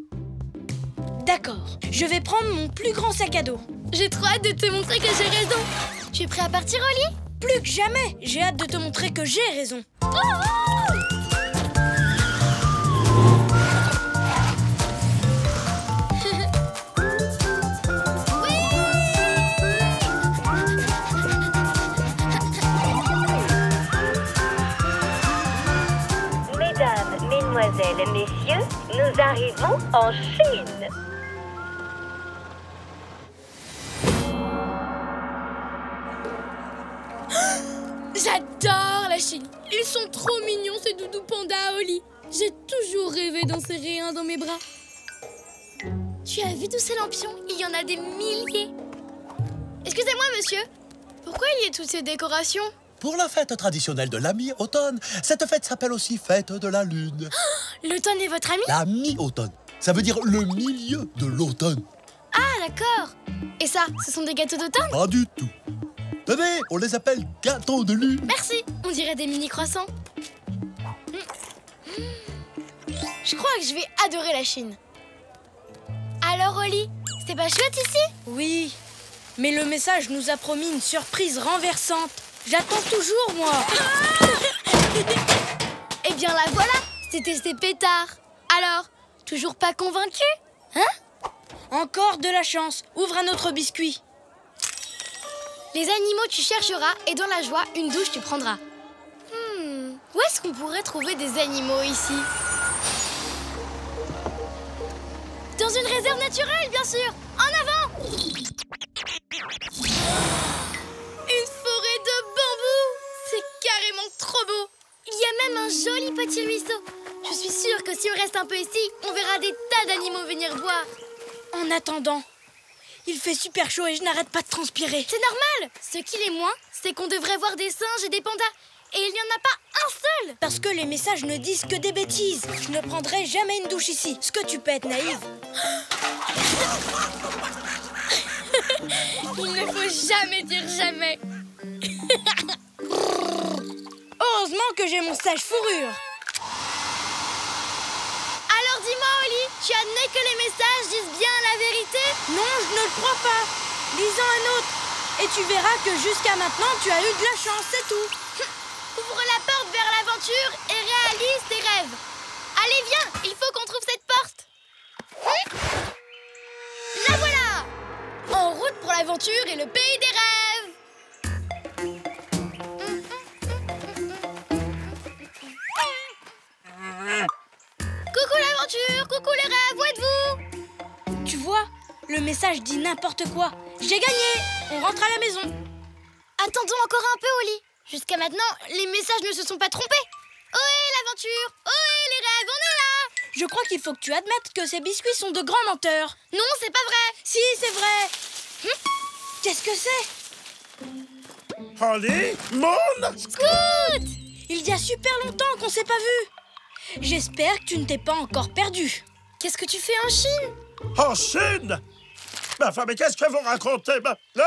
D'accord. Je vais prendre mon plus grand sac à dos. J'ai trop hâte de te montrer que j'ai raison. Tu es prêt à partir au lit? Plus que jamais. J'ai hâte de te montrer que j'ai raison. Mesdames, mesdemoiselles, messieurs, nous arrivons en Chine. J'adore la Chine. Ils sont trop mignons, ces doudous pandas au lit. J'ai toujours rêvé d'en serrer un dans mes bras. Tu as vu tous ces lampions? Il y en a des milliers. Excusez-moi, monsieur. Pourquoi il y a toutes ces décorations? Pour la fête traditionnelle de la mi-automne, cette fête s'appelle aussi fête de la lune. L'automne est votre ami? La mi-automne, ça veut dire le milieu de l'automne. Ah, d'accord. Et ça, ce sont des gâteaux d'automne? Pas du tout. Tenez, on les appelle gâteaux de lune. Merci, on dirait des mini-croissants. Je crois que je vais adorer la Chine. Alors, Oli, c'est pas chouette ici? Oui, mais le message nous a promis une surprise renversante. J'attends toujours, moi. Eh bien, la voilà. C'était ces pétards. Alors, toujours pas convaincu? Hein? Encore de la chance. Ouvre un autre biscuit. Les animaux tu chercheras et dans la joie, une douche tu prendras. Où est-ce qu'on pourrait trouver des animaux ici? Dans une réserve naturelle, bien sûr. En avant! Une forêt de bambous. C'est carrément trop beau. Il y a même un joli petit ruisseau. Je suis sûre que si on reste un peu ici, on verra des tas d'animaux venir boire. En attendant, il fait super chaud et je n'arrête pas de transpirer. C'est normal. Ce qui l'est moins, c'est qu'on devrait voir des singes et des pandas. Et il n'y en a pas un seul. Parce que les messages ne disent que des bêtises. Je ne prendrai jamais une douche ici. Ce que tu peux être naïve. Il ne faut jamais dire jamais. Heureusement que j'ai mon sèche-fourrure. Alors dis-moi, Oli, tu admets que les messages disent bien la vérité? Non, je ne le crois pas. Lisons un autre. Et tu verras que jusqu'à maintenant, tu as eu de la chance, c'est tout. Ouvre la porte vers l'aventure et réalise tes rêves. Allez, viens, il faut qu'on trouve cette porte. La voilà! En route pour l'aventure et le pays des rêves. Coucou l'aventure, coucou les rêves, où êtes-vous? Tu vois, le message dit n'importe quoi. J'ai gagné. On rentre à la maison. Attendons encore un peu, Oli. Jusqu'à maintenant, les messages ne se sont pas trompés. Ohé l'aventure! Ohé les rêves, on est là! Je crois qu'il faut que tu admettes que ces biscuits sont de grands menteurs. Non, c'est pas vrai. Si, c'est vrai. Qu'est-ce que c'est? Holly? Moon? Scoot! Il y a super longtemps qu'on s'est pas vu. J'espère que tu ne t'es pas encore perdu. Qu'est-ce que tu fais en Chine? En Chine? Ma femme, mais qu'est-ce que vous racontez? Non!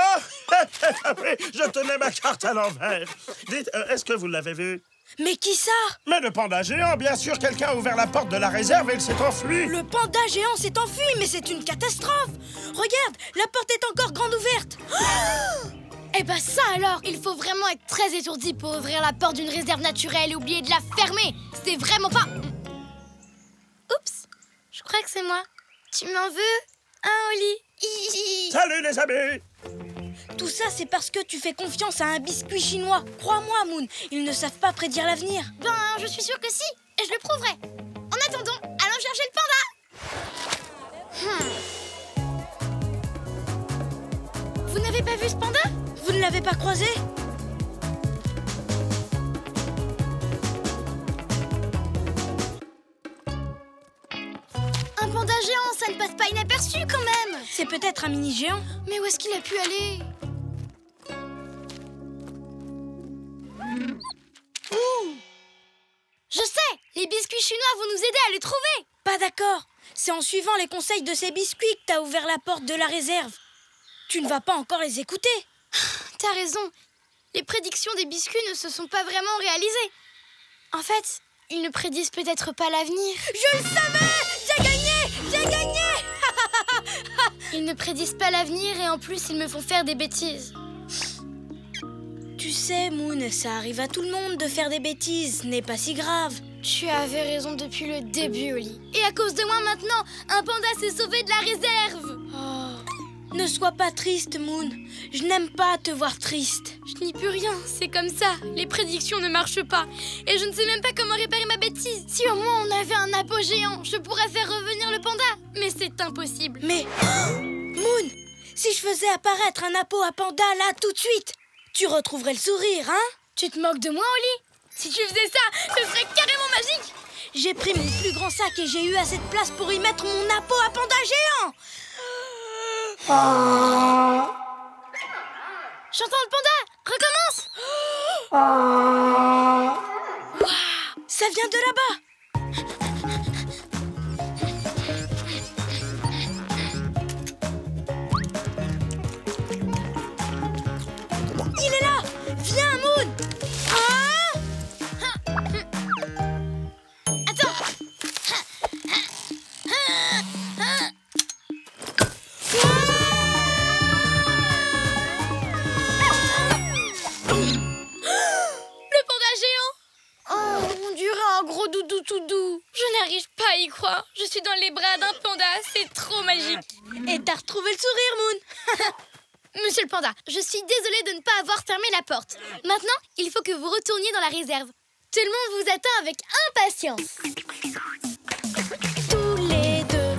Je tenais ma carte à l'envers. Dites, est-ce que vous l'avez vu? Mais qui ça? Mais le panda géant, bien sûr, quelqu'un a ouvert la porte de la réserve et il s'est enfui. Le panda géant s'est enfui, mais c'est une catastrophe. Regarde, la porte est encore grande ouverte. Eh ben ça alors, il faut vraiment être très étourdi pour ouvrir la porte d'une réserve naturelle et oublier de la fermer. C'est vraiment pas... Oups, je crois que c'est moi. Tu m'en veux, hein, Oli? Salut les amis! Tout ça, c'est parce que tu fais confiance à un biscuit chinois. Crois-moi, Moon, ils ne savent pas prédire l'avenir. Ben, je suis sûre que si, et je le prouverai. En attendant, allons chercher le panda. Vous n'avez pas vu ce panda? Vous ne l'avez pas croisé? Un panda géant, ça ne passe pas inaperçu quand même. C'est peut-être un mini géant. Mais où est-ce qu'il a pu aller? Je sais, les biscuits chinois vont nous aider à les trouver. Pas d'accord. C'est en suivant les conseils de ces biscuits que t'as ouvert la porte de la réserve. Tu ne vas pas encore les écouter. T'as raison. Les prédictions des biscuits ne se sont pas vraiment réalisées. En fait, ils ne prédisent peut-être pas l'avenir. Je le savais! J'ai gagné! J'ai gagné! Ils ne prédisent pas l'avenir et en plus, ils me font faire des bêtises. Tu sais, Moon, ça arrive à tout le monde de faire des bêtises. Ce n'est pas si grave. Tu avais raison depuis le début, Oli. Et à cause de moi maintenant, un panda s'est sauvé de la réserve. Oh, ne sois pas triste, Moon. Je n'aime pas te voir triste. Je n'y peux rien, c'est comme ça. Les prédictions ne marchent pas. Et je ne sais même pas comment réparer ma bêtise. Si au moins on avait un appo géant, je pourrais faire revenir le panda. Mais c'est impossible. Mais, Moon, si je faisais apparaître un appo à panda là tout de suite, tu retrouverais le sourire, hein? Tu te moques de moi, Oli? Si tu faisais ça, ce serait carrément magique. J'ai pris mon plus grand sac et j'ai eu assez de place pour y mettre mon appo à panda géant. J'entends le panda. Recommence. Wow, ça vient de là-bas. Il est là. Viens, Moon. Attends. Le panda géant. Oh, on dirait un gros doudou tout doux. Je n'arrive pas à y croire. Je suis dans les bras d'un panda, c'est trop magique. Et t'as retrouvé le sourire, Moon. Monsieur le panda, je suis désolée de ne pas avoir fermé la porte. Maintenant, il faut que vous retourniez dans la réserve. Tout le monde vous attend avec impatience. Tous les deux,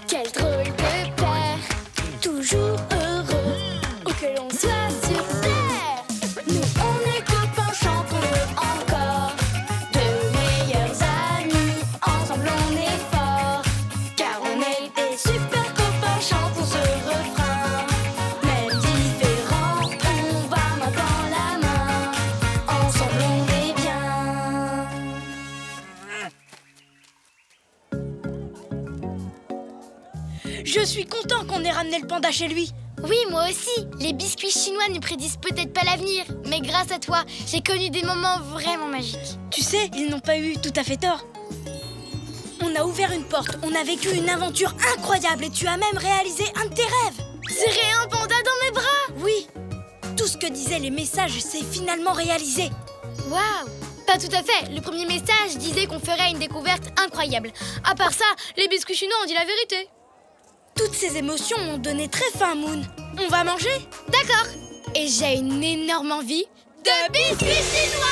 quel drôle de père, toujours heureux, où que l'on soit sur terre. Nous on est copains, chantons-le encore, de meilleurs amis, ensemble on est forts, car on est des super copains, chantons ce refrain. Même différents, on va main dans la main, ensemble on est bien. Je suis content qu'on ait ramené le panda chez lui. Oui, moi aussi. Les biscuits chinois ne prédisent peut-être pas l'avenir, mais grâce à toi, j'ai connu des moments vraiment magiques. Tu sais, ils n'ont pas eu tout à fait tort. On a ouvert une porte, on a vécu une aventure incroyable et tu as même réalisé un de tes rêves. Serrer un panda dans mes bras. Oui, tout ce que disaient les messages s'est finalement réalisé. Waouh! Pas tout à fait. Le premier message disait qu'on ferait une découverte incroyable. À part ça, les biscuits chinois ont dit la vérité. Toutes ces émotions m'ont donné très faim, Moon. On va manger? D'accord. Et j'ai une énorme envie de biscuits chinois.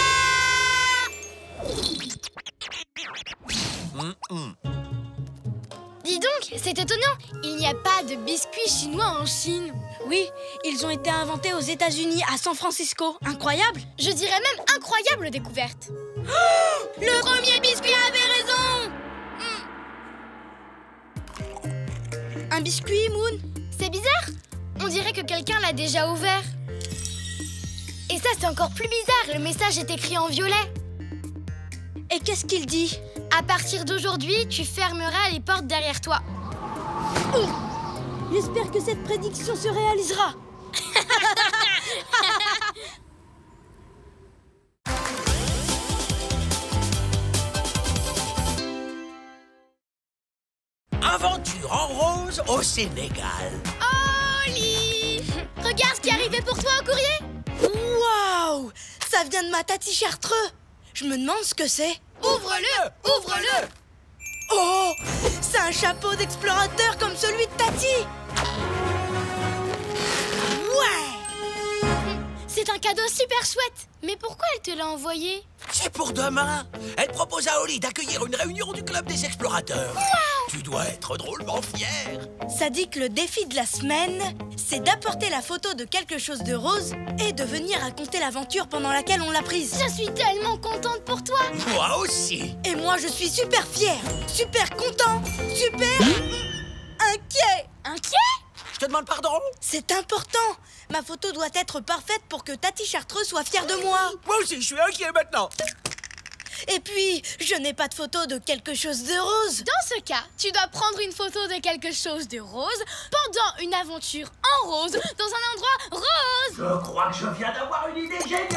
Dis donc, c'est étonnant. Il n'y a pas de biscuits chinois en Chine. Oui, ils ont été inventés aux États-Unis, à San Francisco. Incroyable. Je dirais même incroyable découverte. Oh, le premier biscuit avait raison. Un biscuit, Moon? C'est bizarre. On dirait que quelqu'un l'a déjà ouvert. Et ça, c'est encore plus bizarre. Le message est écrit en violet. Et qu'est-ce qu'il dit? À partir d'aujourd'hui, tu fermeras les portes derrière toi. J'espère que cette prédiction se réalisera. Aventure en rose au Sénégal. Oli! Regarde ce qui est arrivé pour toi au courrier. Waouh! Ça vient de ma tati Chartreux. Je me demande ce que c'est. Ouvre-le! Ouvre-le! Oh! C'est un chapeau d'explorateur comme celui de Tati. Ouais! C'est C'est un cadeau super chouette. Mais pourquoi elle te l'a envoyé? C'est pour demain. Elle propose à Holly d'accueillir une réunion du club des explorateurs. Wow! Tu dois être drôlement fier. Ça dit que le défi de la semaine, c'est d'apporter la photo de quelque chose de rose et de venir raconter l'aventure pendant laquelle on l'a prise. Je suis tellement contente pour toi. Moi aussi. Et moi, je suis super fier, super content, super inquiet. Inquiet? Je te demande pardon? C'est important. Ma photo doit être parfaite pour que Tati Chartreux soit fière de moi. Moi aussi, je suis inquiet maintenant. Et puis, je n'ai pas de photo de quelque chose de rose. Dans ce cas, tu dois prendre une photo de quelque chose de rose pendant une aventure en rose dans un endroit rose. Je crois que je viens d'avoir une idée géniale.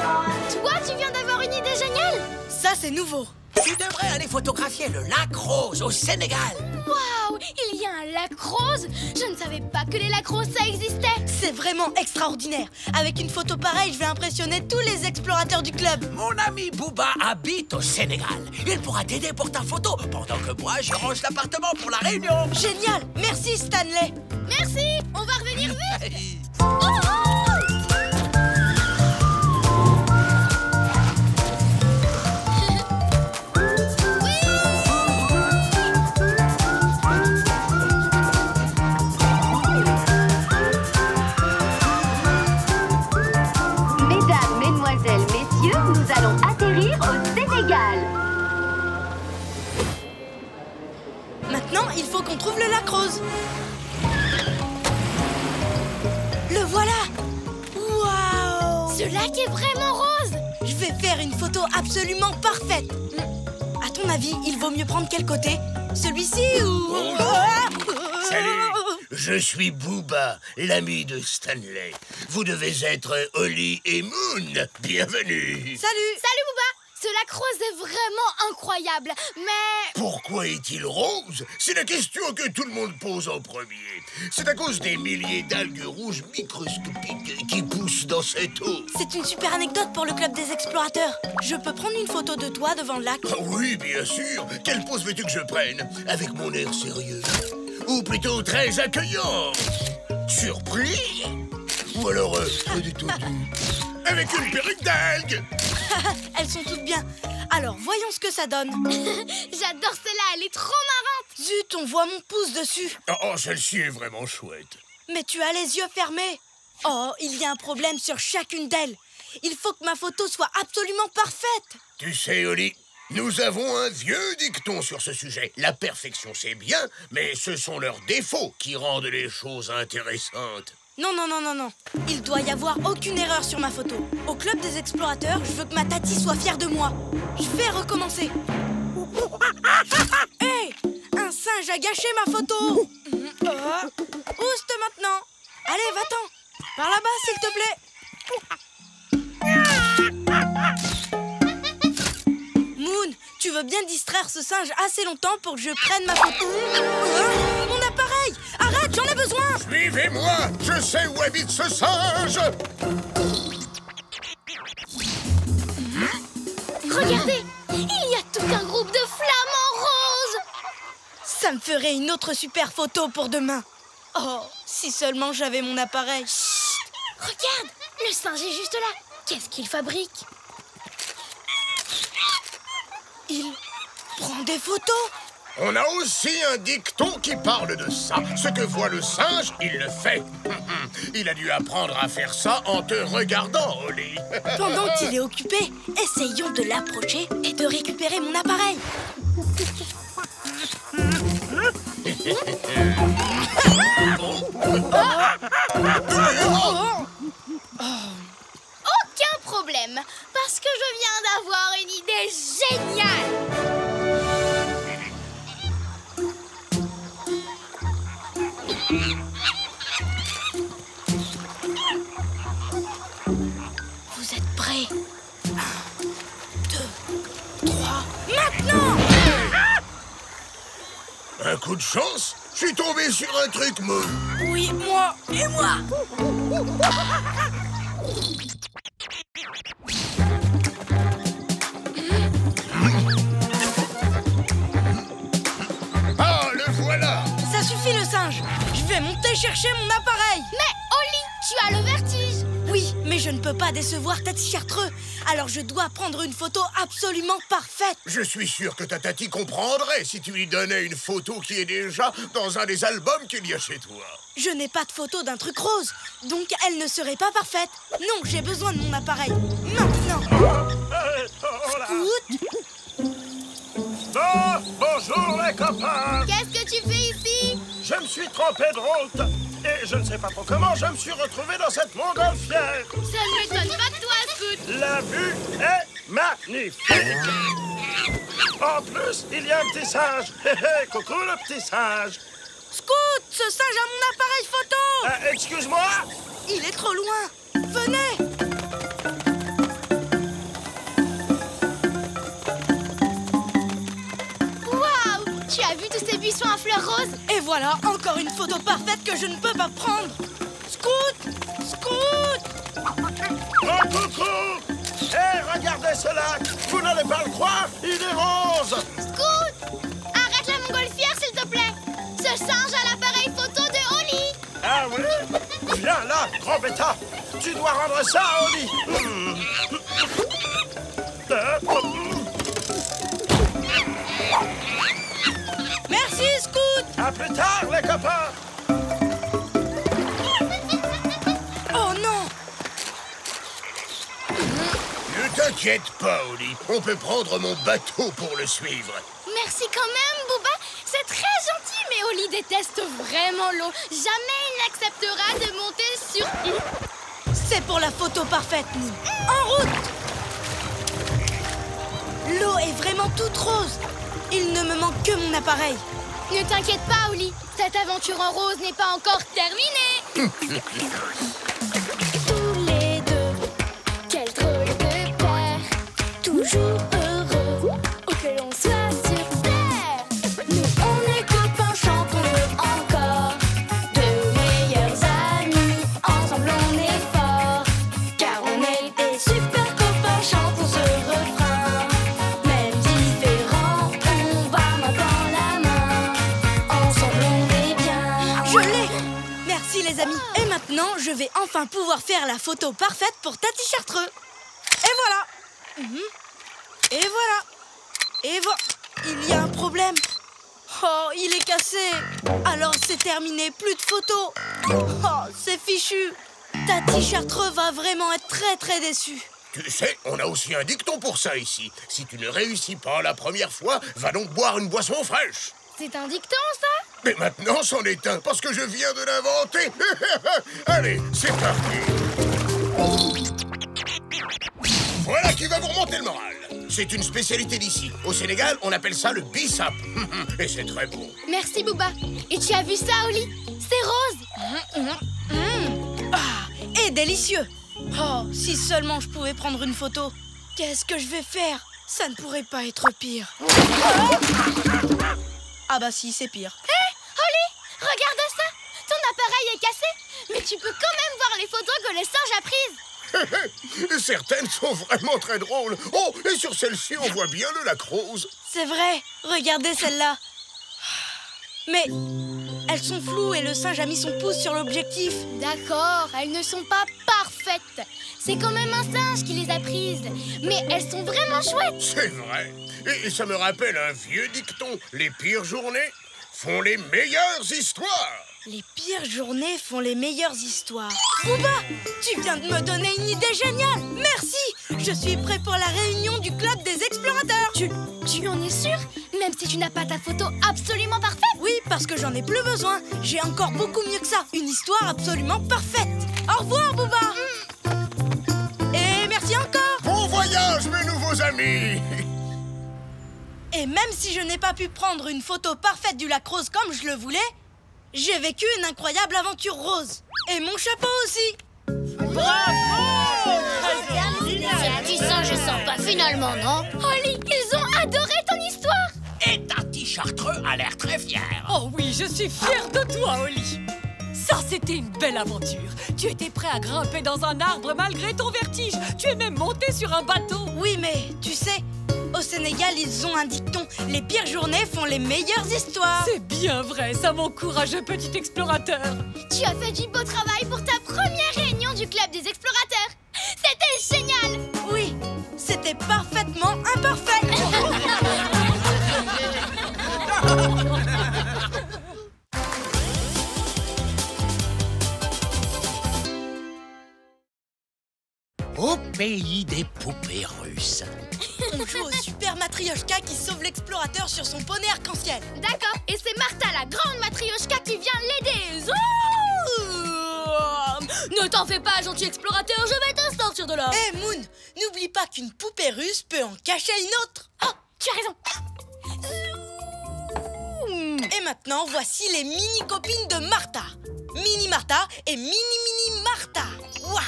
Toi, tu viens d'avoir une idée géniale. Ça, c'est nouveau. Tu devrais aller photographier le lac Rose au Sénégal. Waouh, il y a un lac rose. Je ne savais pas que les lacs roses, ça existait. C'est vraiment extraordinaire. Avec une photo pareille, je vais impressionner tous les explorateurs du club. Mon ami Booba habite au Sénégal. Il pourra t'aider pour ta photo pendant que moi, je range l'appartement pour la réunion. Génial. Merci, Stanley. Merci, on va revenir vite. Mesdames, mesdemoiselles, messieurs, nous allons atterrir au Sénégal. Maintenant, il faut qu'on trouve le lac rose. Le voilà. Waouh! Ce lac est vraiment rose. Je vais faire une photo absolument parfaite. À ton avis, il vaut mieux prendre quel côté? Celui-ci ou... Salut, je suis Booba, l'ami de Stanley. Vous devez être Holly et Moon. Bienvenue. Salut. Salut Booba. Ce lac rose est vraiment incroyable, mais... Pourquoi est-il rose? C'est la question que tout le monde pose en premier. C'est à cause des milliers d'algues rouges microscopiques qui poussent dans cette eau. C'est une super anecdote pour le club des explorateurs. Je peux prendre une photo de toi devant le lac? Ah oui, bien sûr. Quelle pose veux-tu que je prenne? Avec mon air sérieux? Ou plutôt très accueillant? Surpris? Ou alors détendu? Avec une perruque d'algues? Elles sont toutes bien. Alors, voyons ce que ça donne. J'adore celle-là, elle est trop marrante. Zut, on voit mon pouce dessus. Oh, celle-ci est vraiment chouette. Mais tu as les yeux fermés. Oh, il y a un problème sur chacune d'elles. Il faut que ma photo soit absolument parfaite. Tu sais, Holly, nous avons un vieux dicton sur ce sujet. La perfection, c'est bien, mais ce sont leurs défauts qui rendent les choses intéressantes. Non, non, non, non, non. Il doit y avoir aucune erreur sur ma photo. Au club des explorateurs, je veux que ma Tati soit fière de moi. Je vais recommencer. Hé! Un singe a gâché ma photo. Ouste maintenant. Allez, va-t'en. Par là-bas, s'il te plaît. Moon, tu veux bien distraire ce singe assez longtemps pour que je prenne ma photo? Mon appareil! Arrête, j'en ai besoin! Suivez-moi! Je sais où habite ce singe! Regardez! Il y a tout un groupe de flamants roses! Ça me ferait une autre super photo pour demain. Oh, si seulement j'avais mon appareil. Chut! Regarde! Le singe est juste là. Qu'est-ce qu'il fabrique? Il prend des photos. On a aussi un dicton qui parle de ça. Ce que voit le singe, il le fait. Il a dû apprendre à faire ça en te regardant, Holly. Pendant qu'il est occupé, essayons de l'approcher et de récupérer mon appareil. Aucun problème, parce que je viens d'avoir une idée géniale. Vous êtes prêts? 1, 2, 3, maintenant! Un coup de chance? Je suis tombé sur un truc mou. Oui, moi et moi. Ah, le voilà! Ça suffit le singe. Je vais monter chercher mon appareil. Mais Holly, tu as le vertige. Oui, mais Mais je ne peux pas décevoir Tati Chartreux. Alors je dois prendre une photo absolument parfaite. Je suis sûr que ta Tati comprendrait si tu lui donnais une photo qui est déjà dans un des albums qu'il y a chez toi. Je n'ai pas de photo d'un truc rose, donc elle ne serait pas parfaite. Non, j'ai besoin de mon appareil. Maintenant. Scoot. Oh, bonjour les copains. Qu'est-ce que tu fais ici? Je me suis trompé de route. Et je ne sais pas trop comment je me suis retrouvé dans cette montgolfière. Ça ne m'étonne pas de toi, Scoot. La vue est magnifique. En plus, il y a un petit singe. Hé hé, coucou le petit singe. Scoot, ce singe a mon appareil photo. Excuse-moi. Il est trop loin. Venez. Waouh, tu as vu tous ces buissons à fleurs roses? Et voilà, encore une photo parfaite que je ne peux pas prendre. Scoot, Scoot. Oh, coucou. Hé, regardez ce lac. Vous n'allez pas le croire, il est rose. Scoot, arrête la montgolfière, s'il te plaît. Ce singe a l'appareil photo de Holly. Ah oui? Viens là, grand bêta. Tu dois rendre ça à Holly. Merci, Scoot. À plus tard, les copains. Oh non. Ne t'inquiète pas, Holly. On peut prendre mon bateau pour le suivre. Merci quand même, Booba. C'est très gentil, mais Holly déteste vraiment l'eau. Jamais il n'acceptera de monter sur... C'est pour la photo parfaite, Nîmes. En route. L'eau est vraiment toute rose. Il ne me manque que mon appareil. Ne t'inquiète pas, Holly. Cette aventure en rose n'est pas encore terminée. Tous les deux, quel drôle de paire. Toujours heureux, où que l'on soit sur terre. Nous, on est copains, chantons-le encore. Deux meilleurs amis, ensemble on est forts. Car on est des super copains, chantons ce refrain. Même différents, on va main dans la main. Ensemble on est bien. Je l'ai. Merci les amis. Et maintenant, je vais enfin pouvoir faire la photo parfaite pour Tati Chartreux. Et voilà. Et voilà. Et voilà. Il y a un problème. Oh, il est cassé. Alors c'est terminé, plus de photos. Oh, c'est fichu. Tati Chartreux va vraiment être très très déçue. Tu sais, on a aussi un dicton pour ça ici. Si tu ne réussis pas la première fois, va donc boire une boisson fraîche. C'est un dicton, ça? Mais maintenant, c'en est un, parce que je viens de l'inventer. Allez, c'est parti. Voilà qui va vous remonter le moral. C'est une spécialité d'ici. Au Sénégal, on appelle ça le bissap. Et c'est très bon. Merci, Booba. Et tu as vu ça, Holly? C'est rose. Ah, et délicieux. Oh, si seulement je pouvais prendre une photo. Qu'est-ce que je vais faire? Ça ne pourrait pas être pire. Ah bah si, c'est pire. Hé, Holly, regarde ça. Ton appareil est cassé, mais tu peux quand même voir les photos que le singe a prises. Certaines sont vraiment très drôles. Oh, et sur celle-ci, on voit bien le lac rose. C'est vrai, regardez celle-là. Mais elles sont floues et le singe a mis son pouce sur l'objectif. D'accord, elles ne sont pas parfaites. C'est quand même un singe qui les a prises. Mais elles sont vraiment chouettes. C'est vrai. Et ça me rappelle un vieux dicton. Les pires journées font les meilleures histoires. Les pires journées font les meilleures histoires. Booba, tu viens de me donner une idée géniale. Merci. Je suis prêt pour la réunion du club des explorateurs. Tu en es sûr? Même si tu n'as pas ta photo absolument parfaite? Oui, parce que j'en ai plus besoin. J'ai encore beaucoup mieux que ça. Une histoire absolument parfaite. Au revoir, Booba. Et merci encore. Bon voyage, mes nouveaux amis. Et même si je n'ai pas pu prendre une photo parfaite du lac rose comme je le voulais, j'ai vécu une incroyable aventure rose. Et mon chapeau aussi. Bravo! Tu sens, je sens pas finalement, non? Holly, ils ont adoré ton histoire. Et Tati Chartreux a l'air très fière. Oh oui, je suis fière de toi, Holly. Ça, c'était une belle aventure. Tu étais prêt à grimper dans un arbre malgré ton vertige. Tu es même monté sur un bateau. Oui, mais tu sais, au Sénégal, ils ont un dicton. Les pires journées font les meilleures histoires. C'est bien vrai, ça, mon courageux petit explorateur. Tu as fait du beau travail pour ta première réunion du club des explorateurs. C'était génial! Oui, c'était parfaitement imparfait! Au pays des poupées russes. On joue au super Matryoshka qui sauve l'explorateur sur son poney arc-en-ciel. D'accord, et c'est Martha, la grande Matryoshka, qui vient l'aider. Zou! Ne t'en fais pas, gentil explorateur, je vais te sortir de là. Hé, Moon, n'oublie pas qu'une poupée russe peut en cacher une autre. Oh, tu as raison. Et maintenant, voici les mini-copines de Martha. Mini Martha et Mini Martha. Waouh!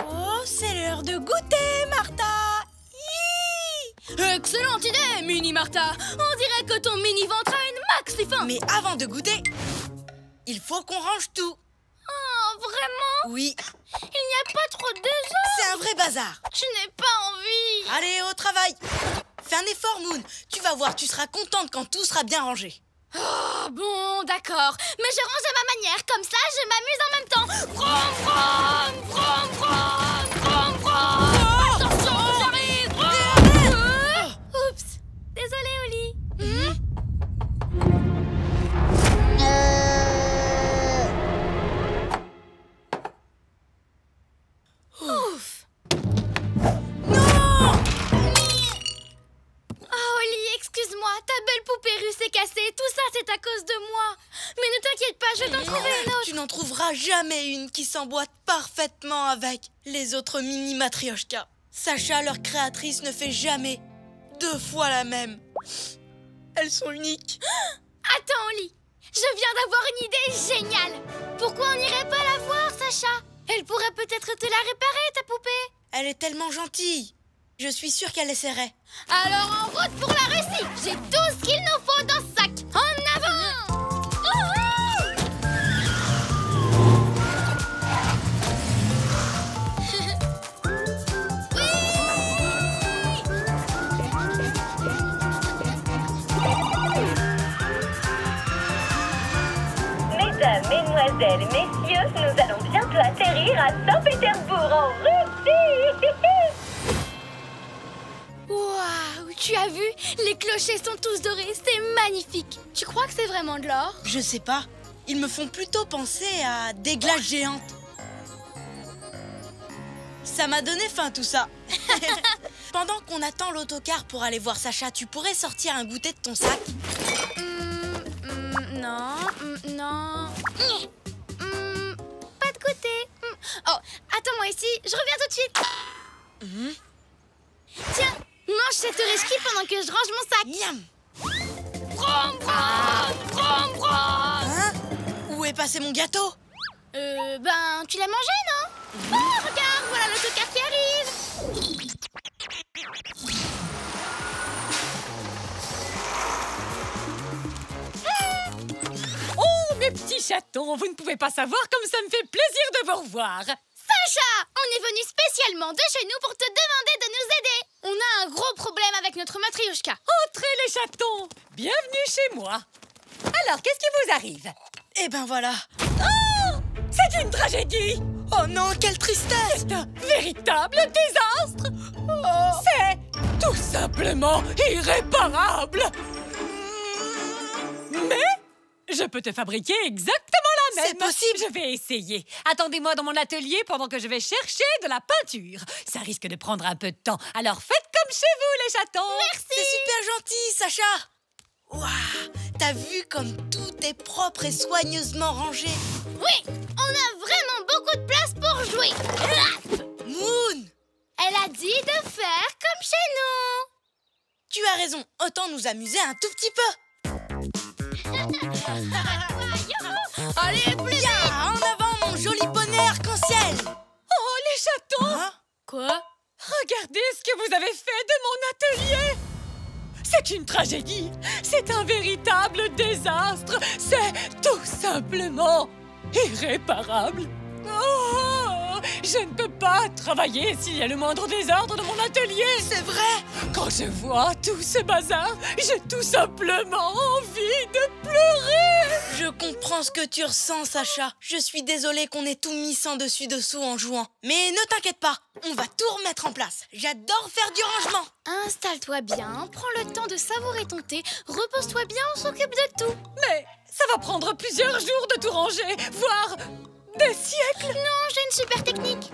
Oh, c'est l'heure de goûter, Martha. Hi! Excellente idée, Mini Martha. On dirait que ton mini-ventre a une maxi faim. Mais avant de goûter, il faut qu'on range tout. Oh, vraiment? Oui. Il n'y a pas trop de désordre. C'est un vrai bazar. Je n'ai pas envie. Allez, au travail. Fais un effort, Moon. Tu vas voir, tu seras contente quand tout sera bien rangé. Oh, bon, d'accord. Mais je range à ma manière, comme ça je m'amuse en même temps. Vroom, vroom, vroom, vroom, vroom, vroom. Attention, j'arrive. Oups. Désolée, Oli. Ouf. Excuse-moi, ta belle poupée russe est cassée. Tout ça, c'est à cause de moi. Mais ne t'inquiète pas, je vais t'en trouver une autre. Tu n'en trouveras jamais une qui s'emboîte parfaitement avec les autres mini Matryoshka. Sacha, leur créatrice, ne fait jamais 2 fois la même. Elles sont uniques. Attends, Oli. Je viens d'avoir une idée géniale. Pourquoi on n'irait pas la voir, Sacha? Elle pourrait peut-être te la réparer, ta poupée. Elle est tellement gentille. Je suis sûre qu'elle essaierait. Alors en route pour la Russie. J'ai tout ce qu'il nous faut dans ce sac. En avant! Mesdames, mesdemoiselles, messieurs, nous allons bientôt atterrir à Saint-Pétersbourg en Russie. Waouh, tu as vu? Les clochers sont tous dorés, c'est magnifique. Tu crois que c'est vraiment de l'or? Je sais pas. Ils me font plutôt penser à des glaces géantes. Ça m'a donné faim tout ça. Pendant qu'on attend l'autocar pour aller voir Sacha, tu pourrais sortir un goûter de ton sac? Non. Pas de goûter. Oh, attends-moi ici, je reviens tout de suite. Tiens, mange cette risky pendant que je range mon sac. Miam. Brom, brom, brom, brom. Hein? Où est passé mon gâteau? Ben, tu l'as mangé, non? Oh, regarde, voilà l'autocar qui arrive. Oh, mes petits chatons, vous ne pouvez pas savoir comme ça me fait plaisir de vous revoir. Sacha, on est venu spécialement de chez nous pour te demander de nous aider. On a un gros problème avec notre Matryoshka. Entrez les chatons, bienvenue chez moi. Alors, qu'est-ce qui vous arrive? Eh ben voilà. Oh, c'est une tragédie. Oh non, quelle tristesse. C'est un véritable désastre. Oh. C'est tout simplement irréparable. Mais je peux te fabriquer exactement la même. C'est possible. Je vais essayer. Attendez-moi dans mon atelier pendant que je vais chercher de la peinture. Ça risque de prendre un peu de temps. Alors faites comme chez vous, les chatons. Merci. C'est super gentil, Sacha. Waouh, t'as vu comme tout est propre et soigneusement rangé? Oui, on a vraiment beaucoup de place pour jouer. Moon, elle a dit de faire comme chez nous. Tu as raison, autant nous amuser un tout petit peu. Allez, plus vite. En avant, mon joli poney arc-en-ciel. Oh, les chatons. Hein? Quoi? Regardez ce que vous avez fait de mon atelier. C'est une tragédie. C'est un véritable désastre. C'est tout simplement irréparable. Oh, Je ne peux pas travailler s'il y a le moindre désordre dans mon atelier. C'est vrai. Quand je vois tout ce bazar, j'ai tout simplement envie de pleurer. Je comprends ce que tu ressens, Sacha. Je suis désolée qu'on ait tout mis sans dessus-dessous en jouant. Mais ne t'inquiète pas, on va tout remettre en place. J'adore faire du rangement. Installe-toi bien, prends le temps de savourer ton thé, repose-toi bien, on s'occupe de tout. Mais ça va prendre plusieurs jours de tout ranger, voire des siècles. Non, j'ai une super technique.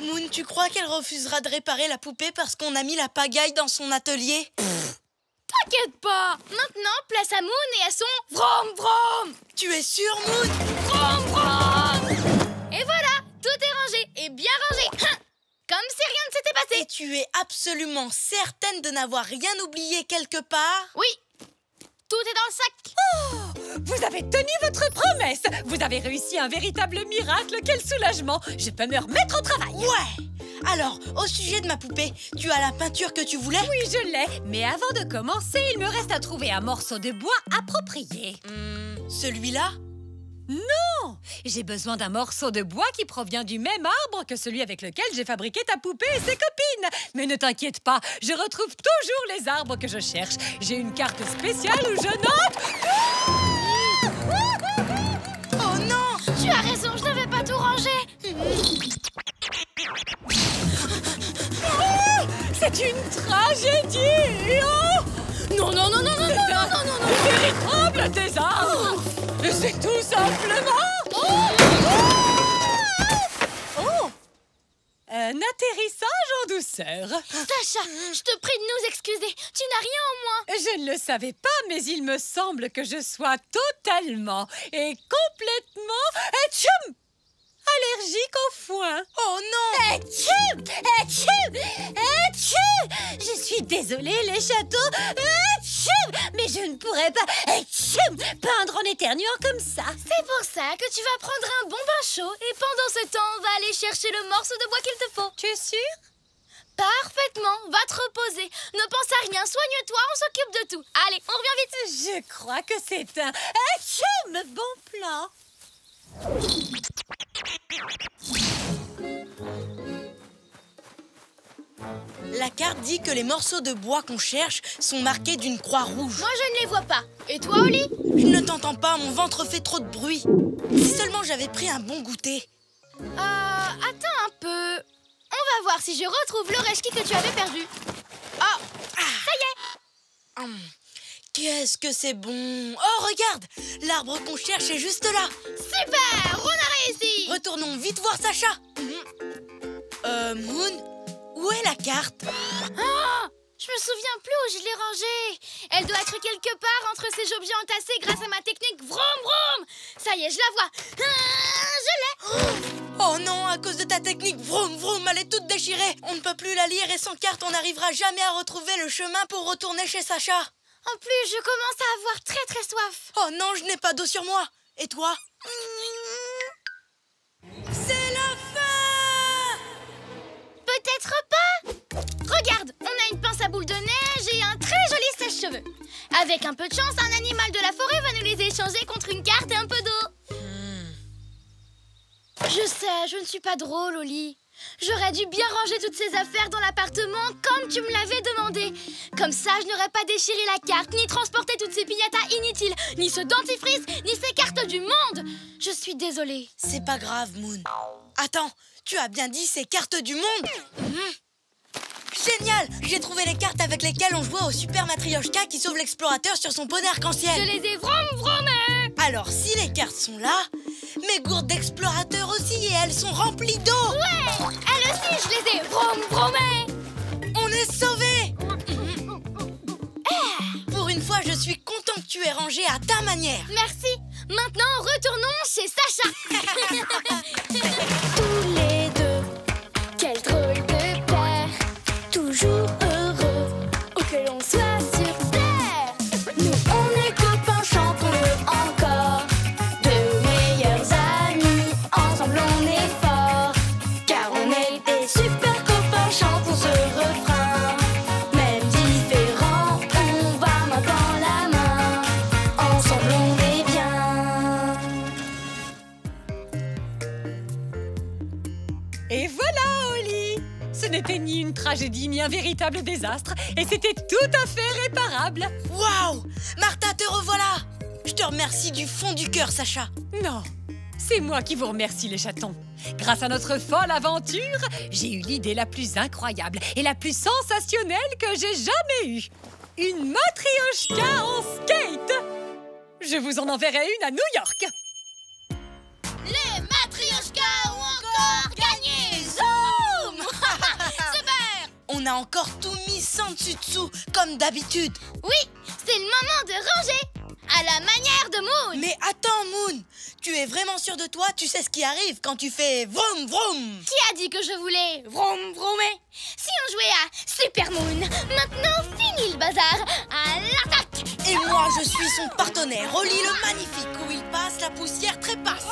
Moon, tu crois qu'elle refusera de réparer la poupée parce qu'on a mis la pagaille dans son atelier? T'inquiète pas. Maintenant, place à Moon et à son vroom vroom. Tu es sûre, Moon? Vroom vroom. Et voilà, tout est rangé et bien rangé. Comme si rien ne s'était passé. Et tu es absolument certaine de n'avoir rien oublié quelque part? Oui, tout est dans le sac. Oh, vous avez tenu votre promesse. Vous avez réussi un véritable miracle. Quel soulagement. Je peux me remettre au travail. Ouais. Alors, au sujet de ma poupée, tu as la peinture que tu voulais? Oui, je l'ai. Mais avant de commencer, il me reste à trouver un morceau de bois approprié. Celui-là? Non! J'ai besoin d'un morceau de bois qui provient du même arbre que celui avec lequel j'ai fabriqué ta poupée et ses copines. Mais ne t'inquiète pas, je retrouve toujours les arbres que je cherche. J'ai une carte spéciale où je note... Oh non! Tu as raison, je ne vais pas tout ranger. Oh, c'est une tragédie! Oh! Non, non, non, non, non, non, non, non, non, non. Un véritable désastre! C'est tout simplement... Oh! Un atterrissage en douceur. Sacha, je te prie de nous excuser. Tu n'as rien en moins. Je ne le savais pas, mais il me semble que je sois totalement et complètement... Atchoum! Allergique au foin. Oh non! Atchoum! Atchoum! Atchoum! Je suis désolée, les châteaux. Atchoum! Mais je ne pourrais pas atchoum, peindre en éternuant comme ça. C'est pour ça que tu vas prendre un bon bain chaud et pendant ce temps, on va aller chercher le morceau de bois qu'il te faut. Tu es sûre? Parfaitement, va te reposer. Ne pense à rien, soigne-toi, on s'occupe de tout. Allez, on revient vite. Je crois que c'est un atchoum bon plan. La carte dit que les morceaux de bois qu'on cherche sont marqués d'une croix rouge. Moi, je ne les vois pas. Et toi, Oli? Je ne t'entends pas, mon ventre fait trop de bruit. Si seulement j'avais pris un bon goûter. Attends un peu. On va voir si je retrouve le reshki que tu avais perdu. Oh, ça y est. Qu'est-ce que c'est bon! Oh, regarde! L'arbre qu'on cherche est juste là! Super! On a réussi! Retournons vite voir Sacha! Moon? Où est la carte? Oh! Je me souviens plus où je l'ai rangée. Elle doit être quelque part entre ces objets entassés grâce à ma technique vroom vroom. Ça y est, je la vois. Je l'ai. Oh non, à cause de ta technique vroom vroom, elle est toute déchirée. On ne peut plus la lire et sans carte, on n'arrivera jamais à retrouver le chemin pour retourner chez Sacha. En plus, je commence à avoir très très soif. Oh non, je n'ai pas d'eau sur moi. Et toi? C'est la fin! Peut-être pas. Regarde, on a une pince à boule de neige et un très joli sèche-cheveux. Avec un peu de chance, un animal de la forêt va nous les échanger contre une carte et un peu d'eau. Je sais, je ne suis pas drôle, Oli. J'aurais dû bien ranger toutes ces affaires dans l'appartement comme tu me l'avais demandé. Comme ça, je n'aurais pas déchiré la carte, ni transporté toutes ces piñatas inutiles, ni ce dentifrice, ni ces cartes du monde. Je suis désolée. C'est pas grave, Moon. Attends, tu as bien dit ces cartes du monde? Génial! J'ai trouvé les cartes avec lesquelles on jouait au Super Matryoshka qui sauve l'explorateur sur son poney arc-en-ciel. Je les ai vroom vroomées. Alors, si les cartes sont là, mes gourdes d'explorateur aussi, et elles sont remplies d'eau. Ouais, elles aussi, je les ai vroom vroomées. On est sauvés. Pour une fois, je suis content que tu aies rangé à ta manière. Merci. Maintenant, retournons chez Sacha. Tous les deux, quel drôle de père, toujours heureux, où que l'on soit sur terre. Nous on est copains, chantons-le encore, de meilleurs amis, ensemble on est forts, car on est des super copains, chantons ce refrain. Même différents, on va main dans la main, ensemble on est bien. tragédie ni un véritable désastre. Et c'était tout à fait réparable. Waouh! Martha, te revoilà! Je te remercie du fond du cœur, Sacha. Non, c'est moi qui vous remercie, les chatons. Grâce à notre folle aventure, j'ai eu l'idée la plus incroyable et la plus sensationnelle que j'ai jamais eue. Une matrioshka en skate! Je vous en enverrai une à New York. Les matrioshkas ont encore gagné! Zoom! Super! On a encore tout mis sans dessus-dessous, comme d'habitude. Oui, c'est le moment de ranger! À la manière de Moon! Mais attends, Moon! Tu es vraiment sûr de toi? Tu sais ce qui arrive quand tu fais vroom vroom? Qui a dit que je voulais vroom vroomer? Si on jouait à Super Moon, maintenant fini le bazar! À l'attaque! Et moi, je suis son partenaire, Oli le magnifique, où il passe, la poussière trépasse.